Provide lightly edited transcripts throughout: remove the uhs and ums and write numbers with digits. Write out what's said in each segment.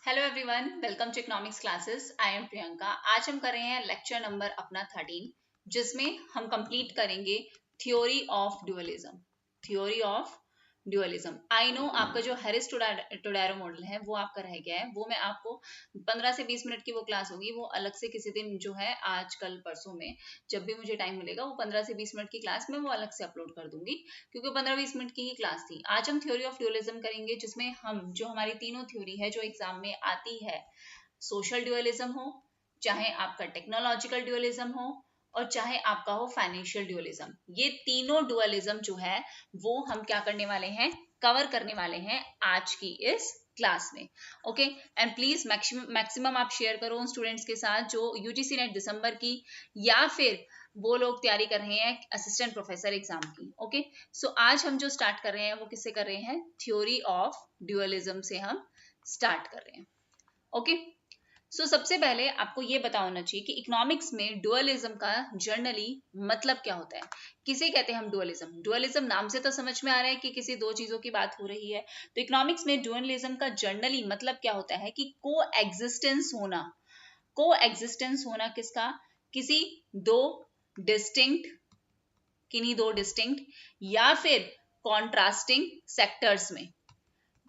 Hello everyone, welcome to economics classes. I am Priyanka. आज हम कर रहे हैं लेक्चर नंबर अपना 13, जिसमें हम कंप्लीट करेंगे theory of dualism. Theory of dualism. I know आपका जो हैरिस टोडारो मॉडल है वो आपका रह गया है। वो मैं आपको 15 से 20 मिनट की वो क्लास होगी, वो अलग से किसी दिन जो है आज कल परसों में जब भी मुझे टाइम मिलेगा वो 15 से 20 मिनट की क्लास में वो अलग से अपलोड कर दूंगी, क्योंकि 15-20 मिनट की ही क्लास थी। आज हम थ्योरी ऑफ ड्यूअलिज्म करेंगे, जिसमें हम जो हमारी तीनों थ्योरी है जो एग्जाम में आती है, सोशल ड्यूअलिज्म हो, चाहे आपका टेक्नोलॉजिकल ड्यूअलिज्म हो, और चाहे आपका हो फाइनेंशियल ड्यूअलिज्म, ये तीनों ड्यूअलिज्म जो है वो हम क्या करने वाले हैं, कवर करने वाले हैं आज की इस क्लास में। ओके, एंड प्लीज मैक्सिमम आप शेयर करो उन स्टूडेंट्स के साथ जो यूजीसी नेट दिसंबर की या फिर वो लोग तैयारी कर रहे हैं असिस्टेंट प्रोफेसर एग्जाम की। ओके, सो आज हम जो स्टार्ट कर रहे हैं वो किससे कर रहे हैं, थ्योरी ऑफ ड्यूअलिज्म से हम स्टार्ट कर रहे हैं। ओके, सो सबसे पहले आपको ये पता होना चाहिए कि इकोनॉमिक्स में डुअलिज्म का जर्नली मतलब क्या होता है। किसे कहते हैं हम डुअलिज्म? डुअलिज्म नाम से तो समझ में आ रहा है कि किसी दो चीजों की बात हो रही है। तो इकोनॉमिक्स में डुअलिज्म का जर्नली मतलब क्या होता है कि को एग्जिस्टेंस होना। को एग्जिस्टेंस होना किसका? किसी दो डिस्टिंक्ट, किन्हीं दो डिस्टिंक्ट या फिर कॉन्ट्रास्टिंग सेक्टर्स में,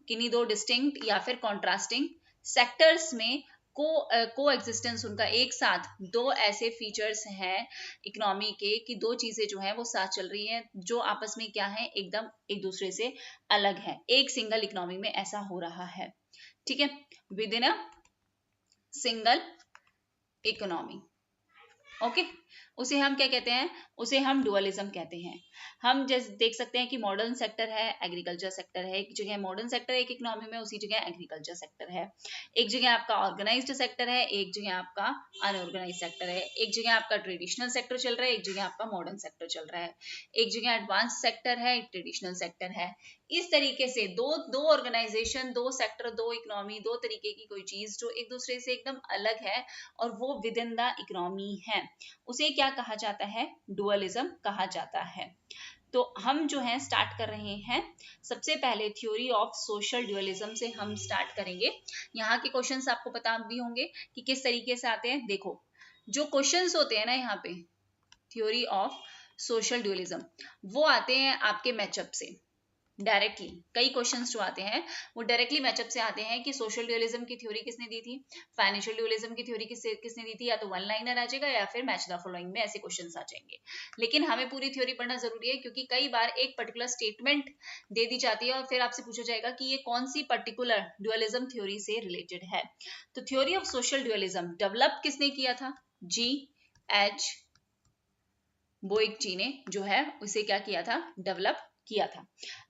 किन्हीं दो डिस्टिंक्ट या फिर कॉन्ट्रास्टिंग सेक्टर्स में को एग्जिस्टेंस उनका एक साथ, दो ऐसे फीचर्स हैं इकोनॉमी के कि दो चीजें जो हैं वो साथ चल रही हैं जो आपस में क्या है, एकदम एक दूसरे से अलग है। एक सिंगल इकोनॉमी में ऐसा हो रहा है, ठीक है, with in a single economy. Okay, उसे हम क्या कहते हैं, उसे हम डुअलिज्म कहते हैं। हम जैसे देख सकते हैं कि मॉडर्न सेक्टर है, एग्रीकल्चर सेक्टर है, एक जगह मॉडर्न सेक्टर है एक इकोनॉमी में, उसी जगह एग्रीकल्चर सेक्टर है। एक जगह आपका ऑर्गेनाइज्ड सेक्टर है, एक जगह आपका अनऑर्गेनाइज्ड सेक्टर है। एक जगह आपका ट्रेडिशनल सेक्टर चल रहा है, एक जगह आपका मॉडर्न सेक्टर चल रहा है। एक जगह एडवांस सेक्टर है, एक ट्रेडिशनल सेक्टर है। इस तरीके से दो दो ऑर्गेनाइजेशन, दो सेक्टर, दो इकोनॉमी, दो तरीके की कोई चीज जो एक दूसरे से एकदम अलग है और वो विद इन द इकोनॉमी है, उसे क्या कहा जाता है, डुअलिज्म कहा जाता है। तो हम जो है स्टार्ट कर रहे हैं, सबसे पहले थ्योरी ऑफ सोशल ड्यूअलिज्म से हम स्टार्ट करेंगे। यहाँ के क्वेश्चंस आपको पता भी होंगे कि किस तरीके से आते हैं। देखो, जो क्वेश्चंस होते हैं ना यहाँ पे थ्योरी ऑफ सोशल ड्यूअलिज्म, वो आते हैं आपके मैचअप से डायरेक्टली। कई क्वेश्चंस जो आते हैं वो डायरेक्टली मैचअप से आते हैं कि सोशल ड्यूअलिज्म की थ्योरी किसने दी थी, फाइनेंशियल ड्यूअलिज्म की थ्योरी किसने दी थी, या तो वन लाइनर आ जाएगा या फिर मैच द फॉलोइंग में ऐसे क्वेश्चंस आ जाएंगे। लेकिन हमें पूरी थ्योरी पढ़ना जरूरी है, क्योंकि कई बार एक पर्टिकुलर स्टेटमेंट दे दी जाती है और फिर आपसे पूछा जाएगा कि ये कौन सी पर्टिकुलर ड्यूअलिज्म थ्योरी से रिलेटेड है। तो theory of social dualism develop किसने किया था? G.H. बोइक जी ने जो है उसे क्या किया था, डेवलप किया था।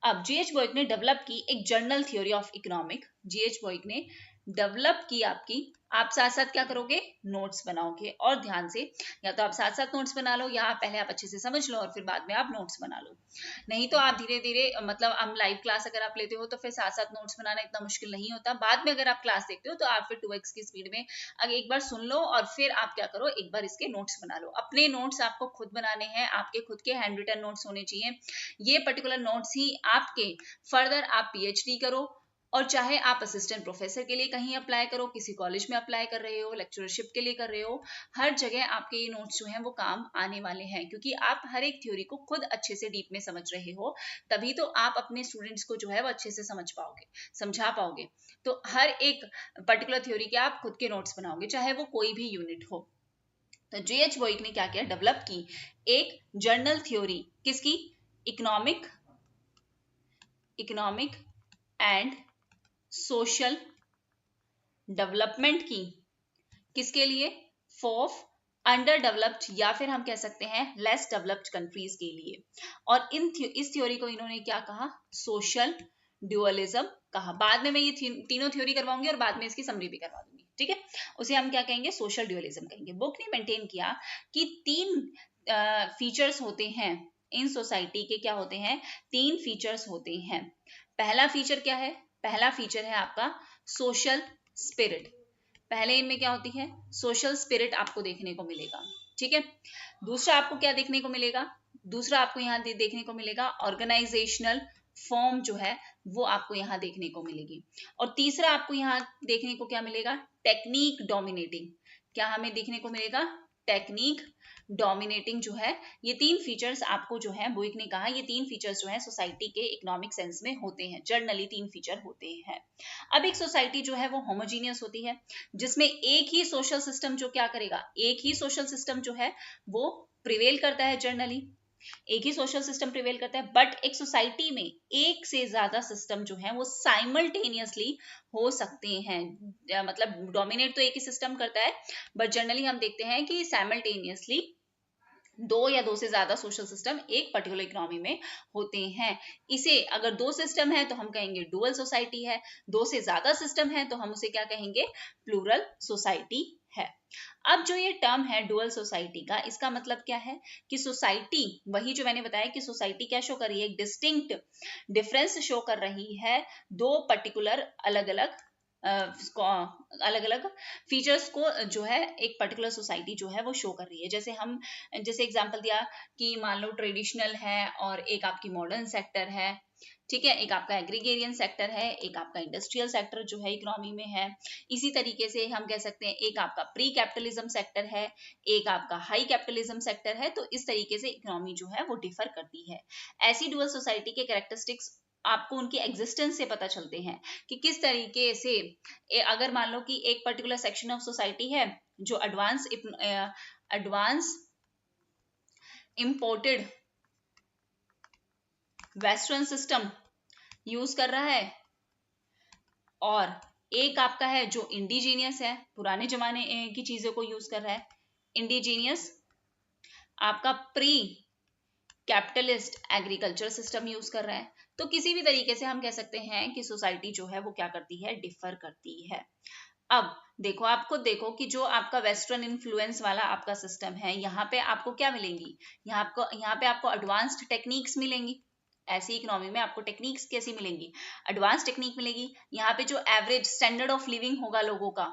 अब G.H. बोइक ने डेवलप की एक journal theory of economic. G.H. बोइक ने डेवलप की आपकी, आप साथ साथ क्या करोगे, नोट्स बनाओगे। और ध्यान से, या तो आप साथ साथ नोट्स बना लो या पहले आप अच्छे से समझ लो और फिर बाद में आप नोट्स बना लो। नहीं तो आप धीरे धीरे, मतलब हम लाइव क्लास अगर आप लेते हो तो फिर साथ साथ नोट्स बनाना इतना मुश्किल नहीं होता। बाद में अगर आप क्लास देखते हो तो आप फिर 2x की स्पीड में अगर एक बार सुन लो और फिर आप क्या करो, एक बार इसके नोट्स बना लो। अपने नोट्स आपको खुद बनाने हैं, आपके खुद के हैंड रिटन नोट्स होने चाहिए। ये पर्टिकुलर नोट्स ही आपके फर्दर आप पीएचडी करो, और चाहे आप असिस्टेंट प्रोफेसर के लिए कहीं अप्लाई करो, किसी कॉलेज में अप्लाई कर रहे हो, लेक्चरशिप के लिए कर रहे हो, हर जगह आपके ये नोट्स जो हैं वो काम आने वाले हैं, क्योंकि आप हर एक थ्योरी को खुद अच्छे से डीप में समझ रहे हो, तभी तो आप अपने स्टूडेंट्स को जो है वो अच्छे से समझा पाओगे। तो हर एक पर्टिकुलर थ्योरी के आप खुद के नोट्स बनाओगे, चाहे वो कोई भी यूनिट हो। तो G.H. बोइक ने क्या किया, डेवलप की एक जर्नल थ्योरी, किसकी, इकोनॉमिक एंड सोशल डेवलपमेंट की। किसके लिए, फॉर अंडर डेवलप्ड या फिर हम कह सकते हैं लेस डेवलप्ड कंट्रीज के लिए। और इस थ्योरी को इन्होंने क्या कहा, सोशल ड्यूअलिज्म कहा। बाद में मैं ये तीनों थ्योरी करवाऊंगी और बाद में इसकी समरी भी करवा दूंगी, ठीक है। उसे हम क्या कहेंगे, सोशल ड्यूअलिज्म कहेंगे। बुक ने मेंटेन किया कि 3 फीचर्स होते हैं इन सोसाइटी के, क्या होते हैं, 3 फीचर्स होते हैं। पहला फीचर क्या है, पहला फीचर है आपका सोशल स्पिरिट। पहले इनमें क्या होती है, सोशल स्पिरिट आपको देखने को मिलेगा, ठीक है। दूसरा आपको क्या देखने को मिलेगा, दूसरा आपको यहाँ देखने को मिलेगा ऑर्गेनाइजेशनल फॉर्म जो है वो आपको यहाँ देखने को मिलेगी। और तीसरा आपको यहाँ देखने को क्या मिलेगा, टेक्निक डोमिनेटिंग। क्या हमें देखने को मिलेगा, टेक्निक डोमिनेटिंग जो है। ये तीन फीचर्स आपको जो है बुइक ने कहा, ये तीन फीचर्स जो है सोसाइटी के इकोनॉमिक सेंस में होते हैं, जर्नली तीन फीचर होते हैं। अब एक सोसाइटी जो है वो होमोजीनियस होती है, जिसमें एक ही सोशल सिस्टम जो क्या करेगा, एक ही सोशल सिस्टम जो है वो प्रिवेल करता है, जर्नली एक ही सोशल सिस्टम प्रिवेल करता है। बट एक सोसाइटी में एक से ज्यादा सिस्टम जो है वो साइमल्टेनियसली हो सकते हैं, मतलब डोमिनेट तो एक ही सिस्टम करता है, बट जनरली हम देखते हैं कि साइमल्टेनियसली दो या दो से ज्यादा सोशल सिस्टम एक पर्टिकुलर इकोनॉमी में होते हैं। इसे अगर दो सिस्टम है तो हम कहेंगे डुअल सोसाइटी है, दो से ज्यादा सिस्टम है तो हम उसे क्या कहेंगे, प्लूरल सोसाइटी है। अब जो ये टर्म है डुअल सोसाइटी का, इसका मतलब क्या है कि सोसाइटी, वही जो मैंने बताया कि सोसाइटी क्या शो कर रही है, एक डिस्टिंक्ट डिफरेंस शो कर रही है दो पर्टिकुलर अलग अलग फीचर्स को जो है एक पर्टिकुलर सोसाइटी जो है वो शो कर रही है। जैसे एग्जांपल दिया कि मान लो ट्रेडिशनल है और एक आपकी मॉडर्न सेक्टर है, ठीक है, एक आपका एग्रीगेरियन सेक्टर है, एक आपका इंडस्ट्रियल सेक्टर जो है इकोनॉमी में है। इसी तरीके से हम कह सकते हैं एक आपका प्री कैपिटलिज्म सेक्टर है, एक आपका हाई कैपिटलिज्म सेक्टर है। तो इस तरीके से इकोनॉमी जो है वो डिफर करती है। ऐसी डुअल सोसाइटी के कैरेक्टरिस्टिक्स आपको उनकी एग्जिस्टेंस से पता चलते हैं कि किस तरीके से, अगर मान लो कि एक पर्टिकुलर सेक्शन ऑफ सोसाइटी है जो advance imported western system use कर रहा है, और एक आपका है जो इंडिजीनियस है, पुराने जमाने की चीजों को यूज कर रहा है। इंडिजीनियस आपका pre capitalist agriculture system use कर रहा है। तो किसी भी तरीके से हम कह सकते हैं कि सोसाइटी जो है वो क्या करती है, डिफर करती है। अब देखो, आप खुद देखो कि जो आपका वेस्टर्न इन्फ्लुएंस वाला आपका सिस्टम है, यहाँ पे आपको क्या मिलेंगी, यहाँ पे आपको एडवांस्ड टेक्निक्स मिलेंगी। ऐसी इकोनॉमी में आपको टेक्निक्स कैसी मिलेंगी, एडवांस टेक्निक मिलेगी। यहाँ पे जो एवरेज स्टैंडर्ड ऑफ लिविंग होगा लोगों का,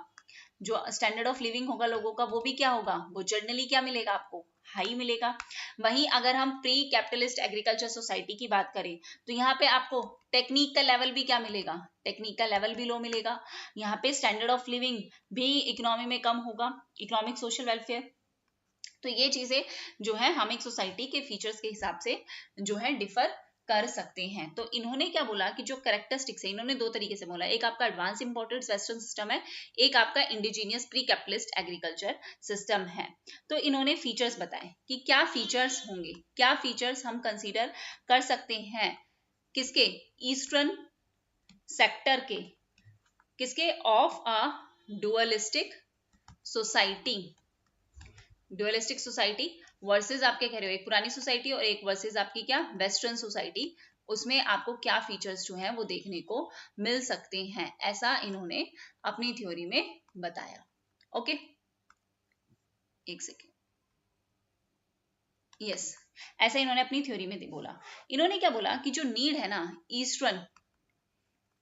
जो स्टैंडर्ड ऑफ लिविंग होगा लोगों का, वो भी क्या होगा, वो जर्नली क्या मिलेगा आपको, हाई मिलेगा। वहीं अगर हम प्री कैपिटलिस्ट एग्रीकल्चर सोसाइटी की बात करें तो यहाँ पे आपको टेक्निक का लेवल भी क्या मिलेगा, टेक्निक का लेवल भी लो मिलेगा। यहाँ पे स्टैंडर्ड ऑफ लिविंग भी इकोनॉमी में कम होगा, इकोनॉमिक सोशल वेलफेयर। तो ये चीजें जो है हम एक सोसाइटी के फीचर्स के हिसाब से जो है डिफर कर सकते हैं। तो इन्होंने क्या बोला कि जो कैरेक्टरिस्टिक्स है, इन्होंने दो तरीके से बोला, एक आपका एडवांस इंपोर्टेड वेस्टर्न सिस्टम है, एक आपका indigenous pre capitalist agriculture system है। तो इन्होंने फीचर्स बताए कि क्या फीचर्स होंगे, क्या फीचर्स हम कंसीडर कर सकते हैं किसके, ईस्टर्न सेक्टर के, किसके, of a dualistic society. Dualistic society versus आपके कह रहे हो एक पुरानी सोसाइटी और एक वर्सेस आपकी क्या, वेस्टर्न सोसाइटी। उसमें आपको क्या फीचर्स जो हैं वो देखने को मिल सकते हैं, ऐसा इन्होंने अपनी थ्योरी में बताया। ओके, एक सेकेंड, यस, ऐसा इन्होंने अपनी थ्योरी में बोला। इन्होंने क्या बोला कि जो नीड है ना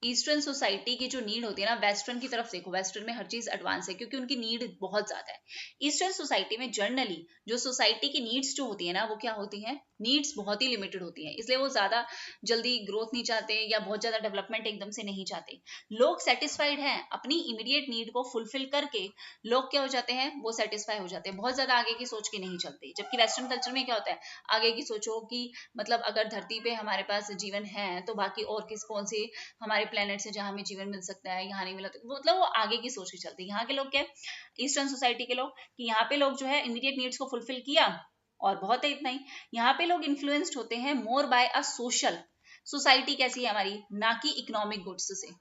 ईस्टर्न सोसाइटी की जो नीड होती है ना, वेस्टर्न की तरफ देखो, वेस्टर्न में हर चीज एडवांस है क्योंकि उनकी नीड बहुत ज्यादा है। ईस्टर्न सोसाइटी में जनरली जो सोसाइटी की नीड्स जो होती है ना, वो क्या होती हैं, नीड्स बहुत ही लिमिटेड होती हैं, इसलिए वो ज्यादा जल्दी ग्रोथ नहीं चाहते या बहुत ज्यादा डेवलपमेंट एकदम से नहीं चाहते। लोग सेटिस्फाइड हैं, अपनी इमीडिएट नीड को फुलफिल करके लोग क्या हो जाते हैं, वो सेटिस्फाई हो जाते हैं, बहुत ज्यादा आगे की सोच के नहीं चलते। जबकि वेस्टर्न कल्चर में क्या होता है, आगे की सोचो कि मतलब अगर धरती पे हमारे पास जीवन है तो बाकी और कौन से हमारे प्लेनेट से जहां हमें जीवन मिल सकता है, यहाँ नहीं मिला, तो मतलब वो आगे की सोच के चलते हैं। यहाँ के लोग क्या, ईस्टर्न सोसाइटी के लोग, कि यहाँ पे लोग जो है इमीडिएट नीड्स को फुलफिल किया और बहुत है इतना ही। यहाँ पे लोग इन्फ्लुएंस्ड होते हैं more by a social society. कैसी है हमारी, ना कि इकोनॉमिक गुड्स से।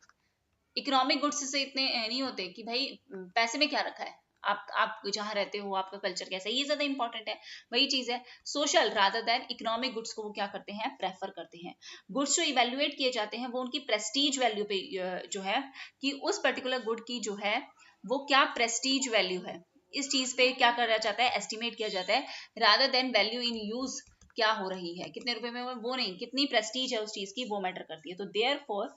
इकोनॉमिक गुड्स से इतने नहीं होते कि भाई पैसे में क्या रखा है, आप जहाँ रहते हो, आपका कल्चर कैसा है, ये ज्यादा इंपॉर्टेंट है। वही चीज है, social rather than economic goods को वो क्या करते हैं, प्रेफर करते हैं। गुड्स जो इवेल्युएट किए जाते हैं वो उनकी प्रेस्टीज वैल्यू पे जो है, कि उस पर्टिकुलर गुड की जो है वो क्या प्रेस्टीज वैल्यू है, इस चीज पे क्या करा जाता है, एस्टिमेट किया जाता है, rather than value in use क्या हो रही है, कितने रुपए में वो नहीं, कितनी प्रेस्टीज है उस चीज की वो मैटर करती है। तो देयरफॉर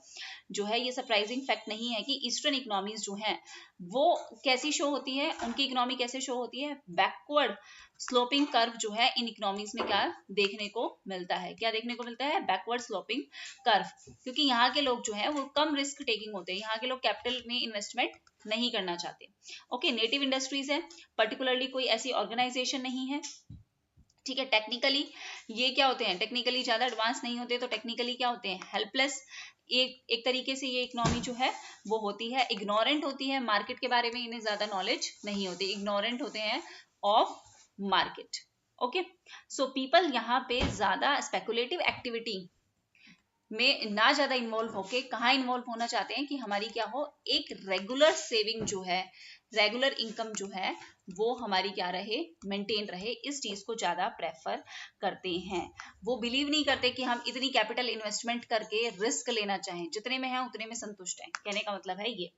जो है ये सरप्राइजिंग फैक्ट नहीं है कि ईस्टर्न इकोनॉमीज जो है वो कैसी शो होती है, उनकी इकोनॉमी कैसे शो होती है, बैकवर्ड स्लोपिंग कर्व जो है इन इकोनॉमीज में क्या देखने को मिलता है, क्या देखने को मिलता है, बैकवर्ड स्लोपिंग कर्व, क्योंकि यहाँ के लोग जो है वो कम रिस्क टेकिंग होते हैं, यहाँ के लोग कैपिटल में इन्वेस्टमेंट नहीं करना चाहते। ओके, नेटिव इंडस्ट्रीज है, पर्टिकुलरली कोई ऐसी ऑर्गेनाइजेशन नहीं है, ठीक है। टेक्निकली ये क्या होते हैं, टेक्निकली ज्यादा एडवांस नहीं होते, तो टेक्निकली क्या होते हैं, हेल्पलेस। एक तरीके से ये इकोनॉमी जो है वो होती है, इग्नोरेंट होती है, मार्केट के बारे में इन्हें ज्यादा नॉलेज नहीं होती, इग्नोरेंट होते हैं of market. Okay, so people यहाँ पे ज्यादा स्पेकुलेटिव एक्टिविटी में ना ज्यादा इन्वॉल्व होके कहाँ इन्वॉल्व होना चाहते हैं कि हमारी क्या हो, एक रेगुलर सेविंग जो है, रेगुलर इनकम जो है वो हमारी क्या रहे, मेंटेन रहे, इस चीज को ज्यादा प्रेफर करते हैं। वो बिलीव नहीं करते कि हम इतनी कैपिटल इन्वेस्टमेंट करके रिस्क लेना चाहें, जितने में है उतने में संतुष्ट हैं, कहने का मतलब है ये।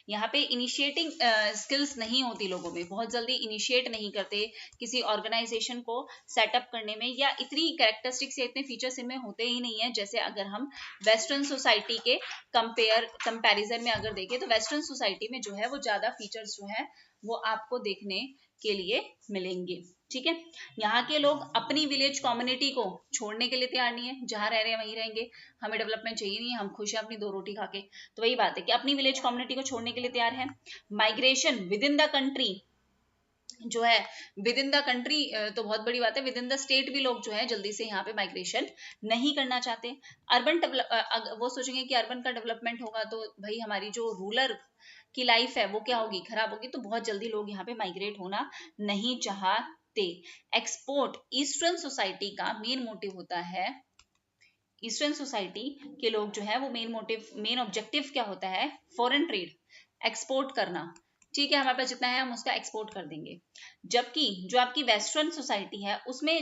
यहाँ पे इनिशिएटिंग स्किल्स नहीं होती लोगों में, बहुत जल्दी इनिशिएट नहीं करते किसी ऑर्गेनाइजेशन को सेटअप करने में, या इतनी कैरेक्टरिस्टिक्स या इतने फीचर्स इनमें होते ही नहीं है। जैसे अगर हम वेस्टर्न सोसाइटी के कंपैरिजन में अगर देखें तो वेस्टर्न सोसाइटी में जो है वो ज्यादा फीचर्स जो है वो आपको देखने के लिए मिलेंगे, ठीक है। यहाँ के लोग अपनी विलेज कम्युनिटी को छोड़ने के लिए तैयार नहीं है, जहां रह रहे हैं वहीं रहेंगे, हमें डेवलपमेंट चाहिए नहीं, हम खुश हैं अपनी 2 रोटी खा के। तो वही बात है कि अपनी विलेज कम्युनिटी को छोड़ने के लिए तैयार है। Migration with in the country जो है, विद इन द कंट्री तो बहुत बड़ी बात है, विद इन द स्टेट भी लोग जो है जल्दी से यहाँ पे माइग्रेशन नहीं करना चाहते। अर्बन वो सोचेंगे कि अर्बन का डेवलपमेंट होगा तो भाई हमारी जो रूरल की लाइफ है वो क्या होगी, खराब होगी, तो बहुत जल्दी लोग यहाँ पे माइग्रेट होना नहीं चाहते। एक्सपोर्ट ईस्टर्न सोसाइटी का मेन मोटिव होता है, ईस्टर्न सोसाइटी के लोग जो है वो मेन ऑब्जेक्टिव क्या होता है, फॉरेन ट्रेड, एक्सपोर्ट करना, ठीक है, हमारे पास जितना है हम उसका एक्सपोर्ट कर देंगे। जबकि जो आपकी वेस्टर्न सोसाइटी है उसमें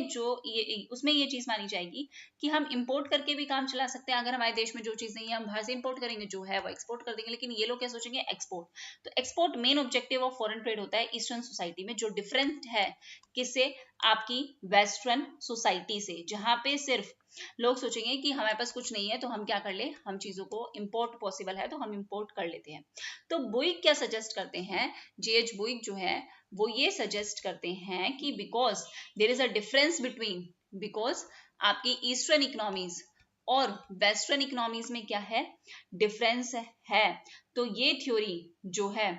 ये चीज मानी जाएगी कि हम इंपोर्ट करके भी काम चला सकते हैं, अगर हमारे देश में जो चीज नहीं है हम बाहर से इंपोर्ट करेंगे, जो है वो एक्सपोर्ट कर देंगे। लेकिन ये लोग क्या सोचेंगे, एक्सपोर्ट। तो export main objective of foreign trade होता है ईस्टर्न सोसाइटी में, जो डिफरेंट है किससे, आपकी वेस्टर्न सोसाइटी से, जहां पे सिर्फ लोग सोचेंगे कि हमारे पास कुछ नहीं है तो हम क्या कर ले, हम चीजों को इंपोर्ट पॉसिबल है तो हम इंपोर्ट कर लेते हैं। तो बुइक क्या सजेस्ट करते हैं, जेएच बुइक जो है वो ये सजेस्ट करते हैं कि because there is a difference because आपकी ईस्टर्न इकोनॉमीज और वेस्टर्न इकोनॉमीज में क्या है, डिफरेंस है। तो ये थ्योरी जो है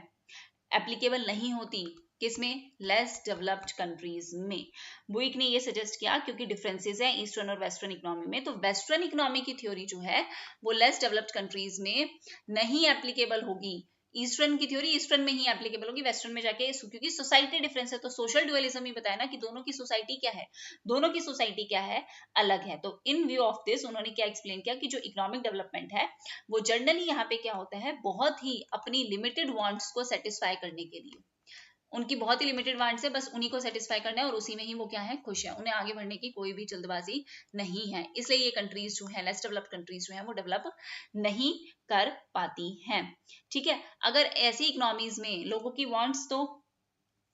एप्लीकेबल नहीं होती किसमें, लेस डेवलप्ड कंट्रीज में। बुइक ने ये सजेस्ट किया क्योंकि डिफरेंसेस है ईस्टर्न और वेस्टर्न इकोनॉमी में, तो वेस्टर्न इकोनॉमी की थ्योरी जो है वो लेस डेवलप्ड कंट्रीज में नहीं एप्लीकेबल होगी। ईस्टर्न की थ्योरी ईस्टर्न में ही एप्लीकेबल होगी, वेस्टर्न में जाके, क्योंकि सोसाइटी डिफरेंस है। तो सोशल ड्यूअलिज्म ही बताया ना कि दोनों की सोसाइटी क्या है, दोनों की सोसाइटी क्या है, अलग है। तो इन व्यू ऑफ दिस उन्होंने क्या एक्सप्लेन किया कि जो इकोनॉमिक डेवलपमेंट है वो जनरली यहाँ पे क्या होता है, बहुत ही अपनी लिमिटेड वांट्स को सेटिस्फाई करने के लिए, उनकी बहुत ही लिमिटेड वांट्स है, बस उन्हीं को सेटिस्फाई करना है और उसी में ही वो क्या है, खुश है, उन्हें आगे बढ़ने की कोई भी जल्दबाजी नहीं है। इसलिए ये कंट्रीज जो है, लेस डेवलप्ड कंट्रीज जो है वो डेवलप नहीं कर पाती हैं, ठीक है। अगर ऐसी इकोनॉमीज में लोगों की वांट्स तो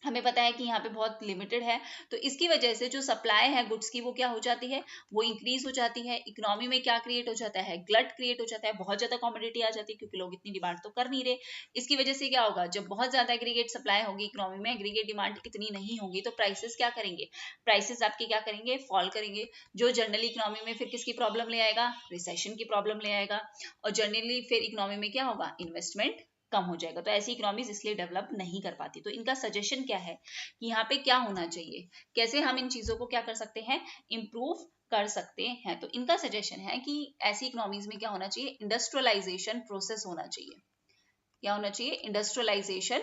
हमें पता है कि यहाँ पे बहुत लिमिटेड है, तो इसकी वजह से जो सप्लाई है गुड्स की वो क्या हो जाती है, वो इंक्रीज हो जाती है। इकोनॉमी में क्या क्रिएट हो जाता है, ग्लट क्रिएट हो जाता है, बहुत ज्यादा कमोडिटी आ जाती है, क्योंकि लोग इतनी डिमांड तो कर नहीं रहे। इसकी वजह से क्या होगा, जब बहुत ज्यादा एग्रीगेट सप्लाई होगी इकोनॉमी में, एग्रीगेट डिमांड इतनी नहीं होगी, तो प्राइसेस क्या करेंगे, प्राइसेस आपके क्या करेंगे, फॉल करेंगे, जो जनरली इकोनॉमी में फिर किसकी प्रॉब्लम ले आएगा, रिसेशन की प्रॉब्लम ले आएगा, और जनरली फिर इकोनॉमी में क्या होगा, इन्वेस्टमेंट कम हो जाएगा। तो ऐसी इकोनॉमीज इसलिए डेवलप नहीं कर पाती। तो इनका सजेशन क्या है कि यहाँ पे क्या होना चाहिए, कैसे हम इन चीजों को क्या कर सकते हैं, इंप्रूव कर सकते हैं। तो इनका सजेशन है कि ऐसी इकोनॉमीज में क्या होना चाहिए, इंडस्ट्रियलाइजेशन प्रोसेस होना चाहिए। क्या होना चाहिए, इंडस्ट्रियलाइजेशन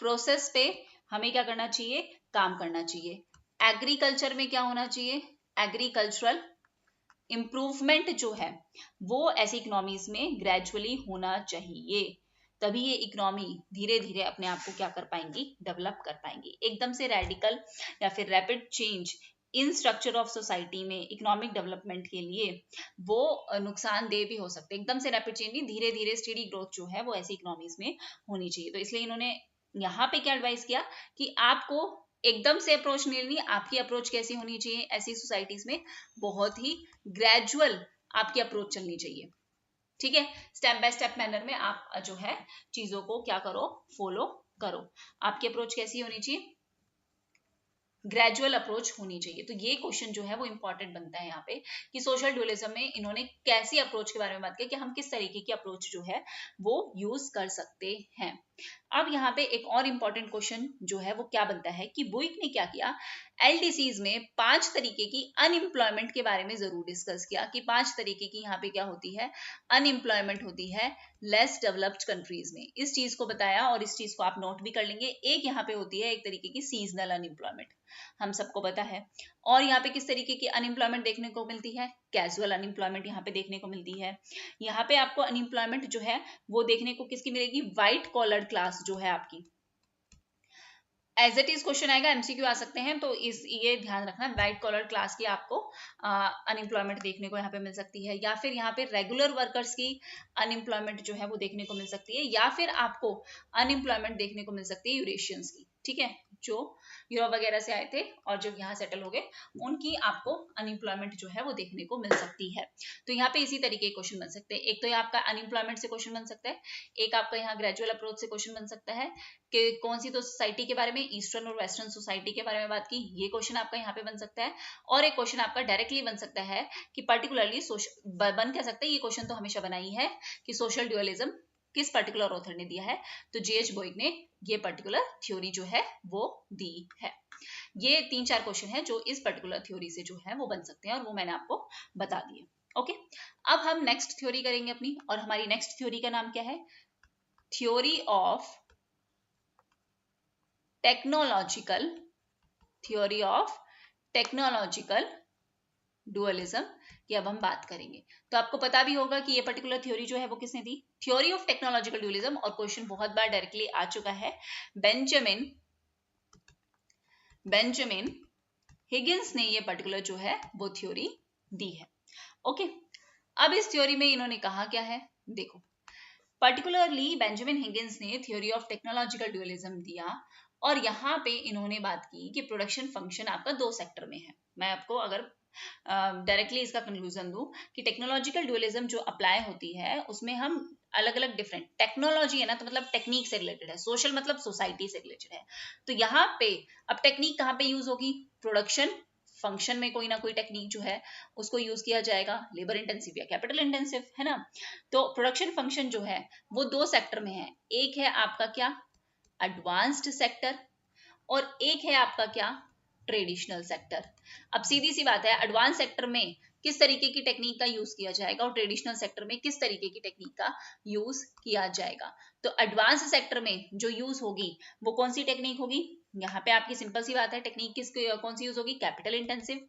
प्रोसेस पे हमें क्या करना चाहिए, काम करना चाहिए। एग्रीकल्चर में क्या होना चाहिए, एग्रीकल्चरल इंप्रूवमेंट जो है वो ऐसी इकोनॉमीज में ग्रेजुअली होना चाहिए, तभी ये इकोनॉमी धीरे धीरे अपने आप को क्या कर पाएंगी, डेवलप कर पाएंगी। एकदम से रेडिकल या फिर rapid change in structure of society में इकोनॉमिक डेवलपमेंट के लिए वो नुकसानदेह भी हो सकते हैं। एकदम से रैपिड चेंज नहीं, धीरे धीरे स्टेडी ग्रोथ जो है वो ऐसी इकोनॉमीज में होनी चाहिए। तो इसलिए इन्होंने यहाँ पे क्या एडवाइस किया कि आपको एकदम से अप्रोच नहीं लेनी, आपकी अप्रोच कैसी होनी चाहिए, ऐसी सोसाइटीज में बहुत ही ग्रेजुअल आपकी अप्रोच चलनी चाहिए, ठीक है। स्टेप बाय स्टेप मैनर में आप जो है चीजों को क्या करो, फॉलो करो। आपकी अप्रोच कैसी होनी चाहिए, ग्रेजुअल अप्रोच होनी चाहिए। तो ये क्वेश्चन जो है वो इंपॉर्टेंट बनता है यहाँ पे कि सोशल ड्यूअलिज्म में इन्होंने कैसी अप्रोच के बारे में बात की, कि हम किस तरीके की अप्रोच जो है वो यूज कर सकते हैं। अब यहाँ पे एक और इंपॉर्टेंट क्वेश्चन जो है वो क्या बनता है कि बुइक ने क्या किया, एलडीसीज में 5 तरीके की अनएम्प्लॉयमेंट के बारे में जरूर डिस्कस किया कि 5 तरीके की यहाँ पे क्या होती है, अनएम्प्लॉयमेंट होती है लेस डेवलप्ड कंट्रीज में। इस चीज को बताया और इस चीज को आप नोट भी कर लेंगे। एक यहाँ पे होती है एक तरीके की सीजनल अनएम्प्लॉयमेंट, हम सबको पता है। और यहाँ पे किस तरीके की अनएम्प्लॉयमेंट देखने को मिलती है, कैजुअल अनएम्प्लॉयमेंट यहाँ पे देखने को मिलती है। यहाँ पे आपको अनएम्प्लॉयमेंट जो है वो देखने को किसकी मिलेगी, व्हाइट कॉलर क्लास जो है आपकी। एज इट इज क्वेश्चन आएगा, एमसीक्यू आ सकते हैं, तो इस ये ध्यान रखना, व्हाइट कॉलर क्लास की आपको अनएम्प्लॉयमेंट देखने को यहाँ पे मिल सकती है, या फिर यहाँ पे रेगुलर वर्कर्स की अनएम्प्लॉयमेंट जो है वो देखने को मिल सकती है, या फिर आपको अनएम्प्लॉयमेंट देखने को मिल सकती है यूरेशियंस की, ठीक है, जो यूरोप वगैरह से आए थे और जो यहाँ सेटल हो गए, उनकी आपको अनएम्प्लॉयमेंट जो है वो देखने को मिल सकती है। तो यहाँ पे इसी तरीके के क्वेश्चन बन सकते हैं। एक तो ये आपका अनएम्प्लॉयमेंट से क्वेश्चन बन सकता है, एक आपका यहाँ ग्रेजुअल अप्रोच से क्वेश्चन बन सकता है कि कौन सी तो सोसाइटी के बारे में, ईस्टर्न और वेस्टर्न सोसाइटी के बारे में बात की, ये क्वेश्चन आपका यहाँ पे बन सकता है। और एक क्वेश्चन आपका डायरेक्टली बन सकता है कि पर्टिकुलरली बन क्या सकता है, ये क्वेश्चन तो हमेशा बना ही है कि सोशल ड्यूअलिज्म किस पर्टिकुलर ऑथर ने दिया है, तो जेएच बोइक ने ये पर्टिकुलर थ्योरी जो है वो दी है। ये 3-4 क्वेश्चन है जो इस पर्टिकुलर थ्योरी से जो है वो बन सकते हैं, और वो मैंने आपको बता दिए। ओके, अब हम नेक्स्ट थ्योरी करेंगे अपनी, और हमारी नेक्स्ट थ्योरी का नाम क्या है, theory of technological, theory of technological dualism की अब हम बात करेंगे। तो आपको पता भी होगा कि ये पर्टिकुलर थ्योरी जो है वो किसने दी, थ्योरी ऑफ टेक्नोलॉजिकल डुअलिज्म, और क्वेश्चन बहुत बार डायरेक्टली आ चुका है, बेंजामिन हिगिंस ने ये पर्टिकुलर जो है वो थ्योरी दी है। ओके, अब इस थ्योरी में इन्होंने कहा क्या है, देखो, पर्टिकुलरली बेंजामिन हिगिंस ने थ्योरी ऑफ टेक्नोलॉजिकल डुअलिज्म दिया, और यहाँ पे इन्होंने बात की कि प्रोडक्शन फंक्शन आपका 2 सेक्टर में है। मैं आपको अगर डायरेक्टली इसका कंक्लूजन दूं कि टेक्नोलॉजिकल डुअलिज्म जो अप्लाई होती है उसमें हम अलग अलग डिफरेंट, टेक्नोलॉजी है ना तो मतलब टेक्निक से रिलेटेड है, सोशल मतलब सोसाइटी से रिलेटेड है। तो यहाँ पे अब टेक्निक कहाँ पे यूज होगी, प्रोडक्शन फंक्शन में कोई ना कोई टेक्निक जो है उसको यूज किया जाएगा, लेबर इंटेंसिव या कैपिटल इंटेंसिव, है ना। तो प्रोडक्शन फंक्शन जो है वो 2 सेक्टर में है, एक है आपका क्या, एडवांस्ड सेक्टर, और एक है आपका क्या, ट्रेडिशनल सेक्टर। अब सीधी सी बात है, एडवांस सेक्टर में किस तरीके की टेक्निक का यूज किया जाएगा और ट्रेडिशनल सेक्टर में किस तरीके की टेक्निक का यूज किया जाएगा। तो एडवांस सेक्टर में जो यूज होगी वो कौन सी टेक्निक होगी, यहाँ पे आपकी सिंपल सी बात है, टेक्निक किस कौन सी यूज होगी, कैपिटल इंटेंसिव।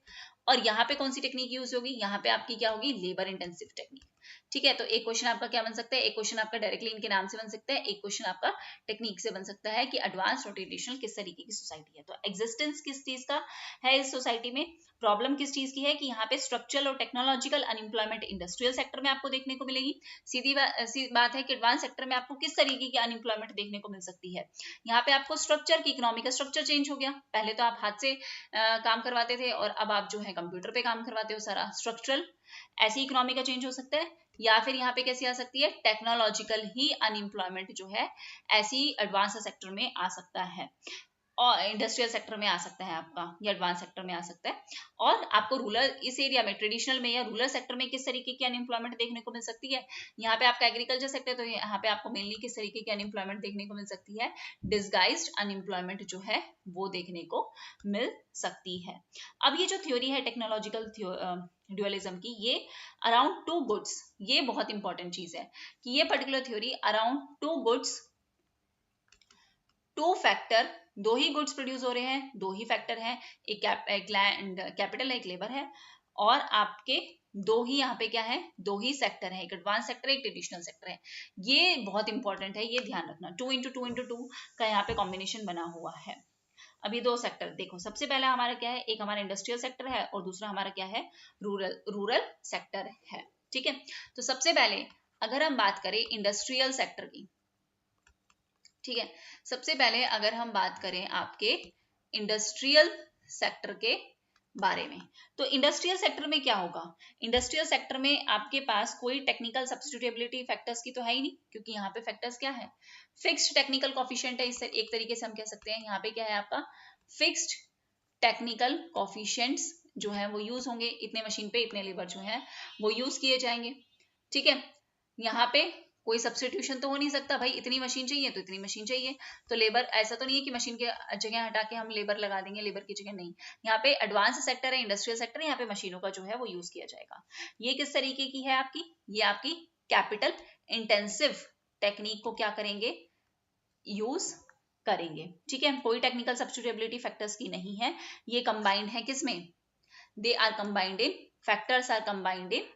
और यहाँ पे कौन सी टेक्निक यूज होगी, यहाँ पे आपकी क्या होगी, लेबर इंटेंसिव टेक्निक। ठीक है, तो एक क्वेश्चन आपका क्या बन सकता है, एक क्वेश्चन आपका डायरेक्टली इनके नाम से बन सकता है, एक क्वेश्चन आपका टेक्निक से बन सकता है कि एडवांस और ट्रेडिशनल किस तरीके की सोसाइटी है। तो एग्जिस्टेंस किस चीज का है इस सोसाइटी में, प्रॉब्लम किस चीज की है कि यहाँ पे स्ट्रक्चरल और टेक्नोलॉजिकल अनएम्प्लॉयमेंट इंडस्ट्रियल सेक्टर में आपको देखने को मिलेगी। सीधी बात है कि एडवांस सेक्टर में आपको किस तरीके की अनएम्प्लॉयमेंट देखने को मिल सकती है, यहाँ पे आपको स्ट्रक्चर की, इकोनॉमी का स्ट्रक्चर चेंज हो गया, पहले तो आप हाथ से काम करवाते थे और अब आप जो है कंप्यूटर पे काम करवाते हो, सारा स्ट्रक्चरल, ऐसी इकोनॉमी का चेंज हो सकता है। या फिर यहाँ पे कैसी आ सकती है, टेक्नोलॉजिकल ही अनएम्प्लॉयमेंट जो है ऐसी एडवांस सेक्टर में आ सकता है, और इंडस्ट्रियल सेक्टर में आ सकता है आपका, या एडवांस सेक्टर में आ सकता है। और आपको रूरल इस एरिया में, ट्रेडिशनल में या रूरल सेक्टर में किस तरीके की अनएम्प्लॉयमेंट देखने को मिल सकती है, यहाँ पे आपका एग्रीकल्चर सेक्टर, तो यहाँ पे आपको मेनली किस तरीके की अनएम्प्लॉयमेंट देखने को मिल सकती है, डिसगाइज्ड अनएम्प्लॉयमेंट जो है वो देखने को मिल सकती है। अब ये जो थ्योरी है टेक्नोलॉजिकल ड्यूअलिज्म की, ये अराउंड 2 गुड्स, ये बहुत इंपॉर्टेंट चीज है कि ये particular theory around 2 goods, 2 factor, 2 ही गुड्स प्रोड्यूस हो रहे हैं, 2 ही फैक्टर हैं, एक लैंड कैपिटल है, एक लेबर है, और आपके 2 ही यहाँ पे क्या है, 2 ही सेक्टर है, एक एडवांस सेक्टर है, एक ट्रेडिशनल सेक्टर है। ये बहुत इंपॉर्टेंट है, ये ध्यान रखना, 2 into 2 into 2 का यहाँ पे कॉम्बिनेशन बना हुआ है। अभी 2 सेक्टर देखो, सबसे पहला हमारा क्या है, एक हमारा इंडस्ट्रियल सेक्टर है और दूसरा हमारा क्या है, रूरल सेक्टर है। ठीक है, तो सबसे पहले अगर हम बात करें इंडस्ट्रियल सेक्टर की, ठीक है, सबसे पहले अगर हम बात करें आपके इंडस्ट्रियल सेक्टर के बारे में। तो इंडस्ट्रियल सेक्टर में क्या होगा, इंडस्ट्रियल सेक्टर में आपके पास कोई टेक्निकल सब्स्टिट्यूटेबिलिटी फैक्टर्स की तो है ही नहीं, क्योंकि यहाँ पे फैक्टर्स क्या है, फिक्स्ड टेक्निकल कॉफिशिएंट है। इस एक तरीके से हम कह सकते हैं यहाँ पे क्या है आपका फिक्स्ड टेक्निकल कॉफिशिएंट्स जो है वो यूज होंगे, इतने मशीन पे इतने लेबर जो है वो यूज किए जाएंगे। ठीक है, यहाँ पे कोई सब्स्टिट्यूशन तो हो नहीं सकता, भाई इतनी मशीन चाहिए तो इतनी मशीन चाहिए, तो लेबर ऐसा तो नहीं है कि मशीन के जगह हटा के हम लेबर लगा देंगे, लेबर की जगह नहीं। यहाँ पे एडवांस सेक्टर है, इंडस्ट्रियल सेक्टर है, यहाँ पे मशीनों का जो है वो यूज किया जाएगा। ये किस तरीके की है आपकी, ये आपकी कैपिटल इंटेंसिव टेक्निक को क्या करेंगे, यूज करेंगे। ठीक है, कोई टेक्निकल सब्स्टिट्यूटेबिलिटी फैक्टर्स की नहीं है, ये कंबाइंड है किसमें, they are combined in factors, are combined in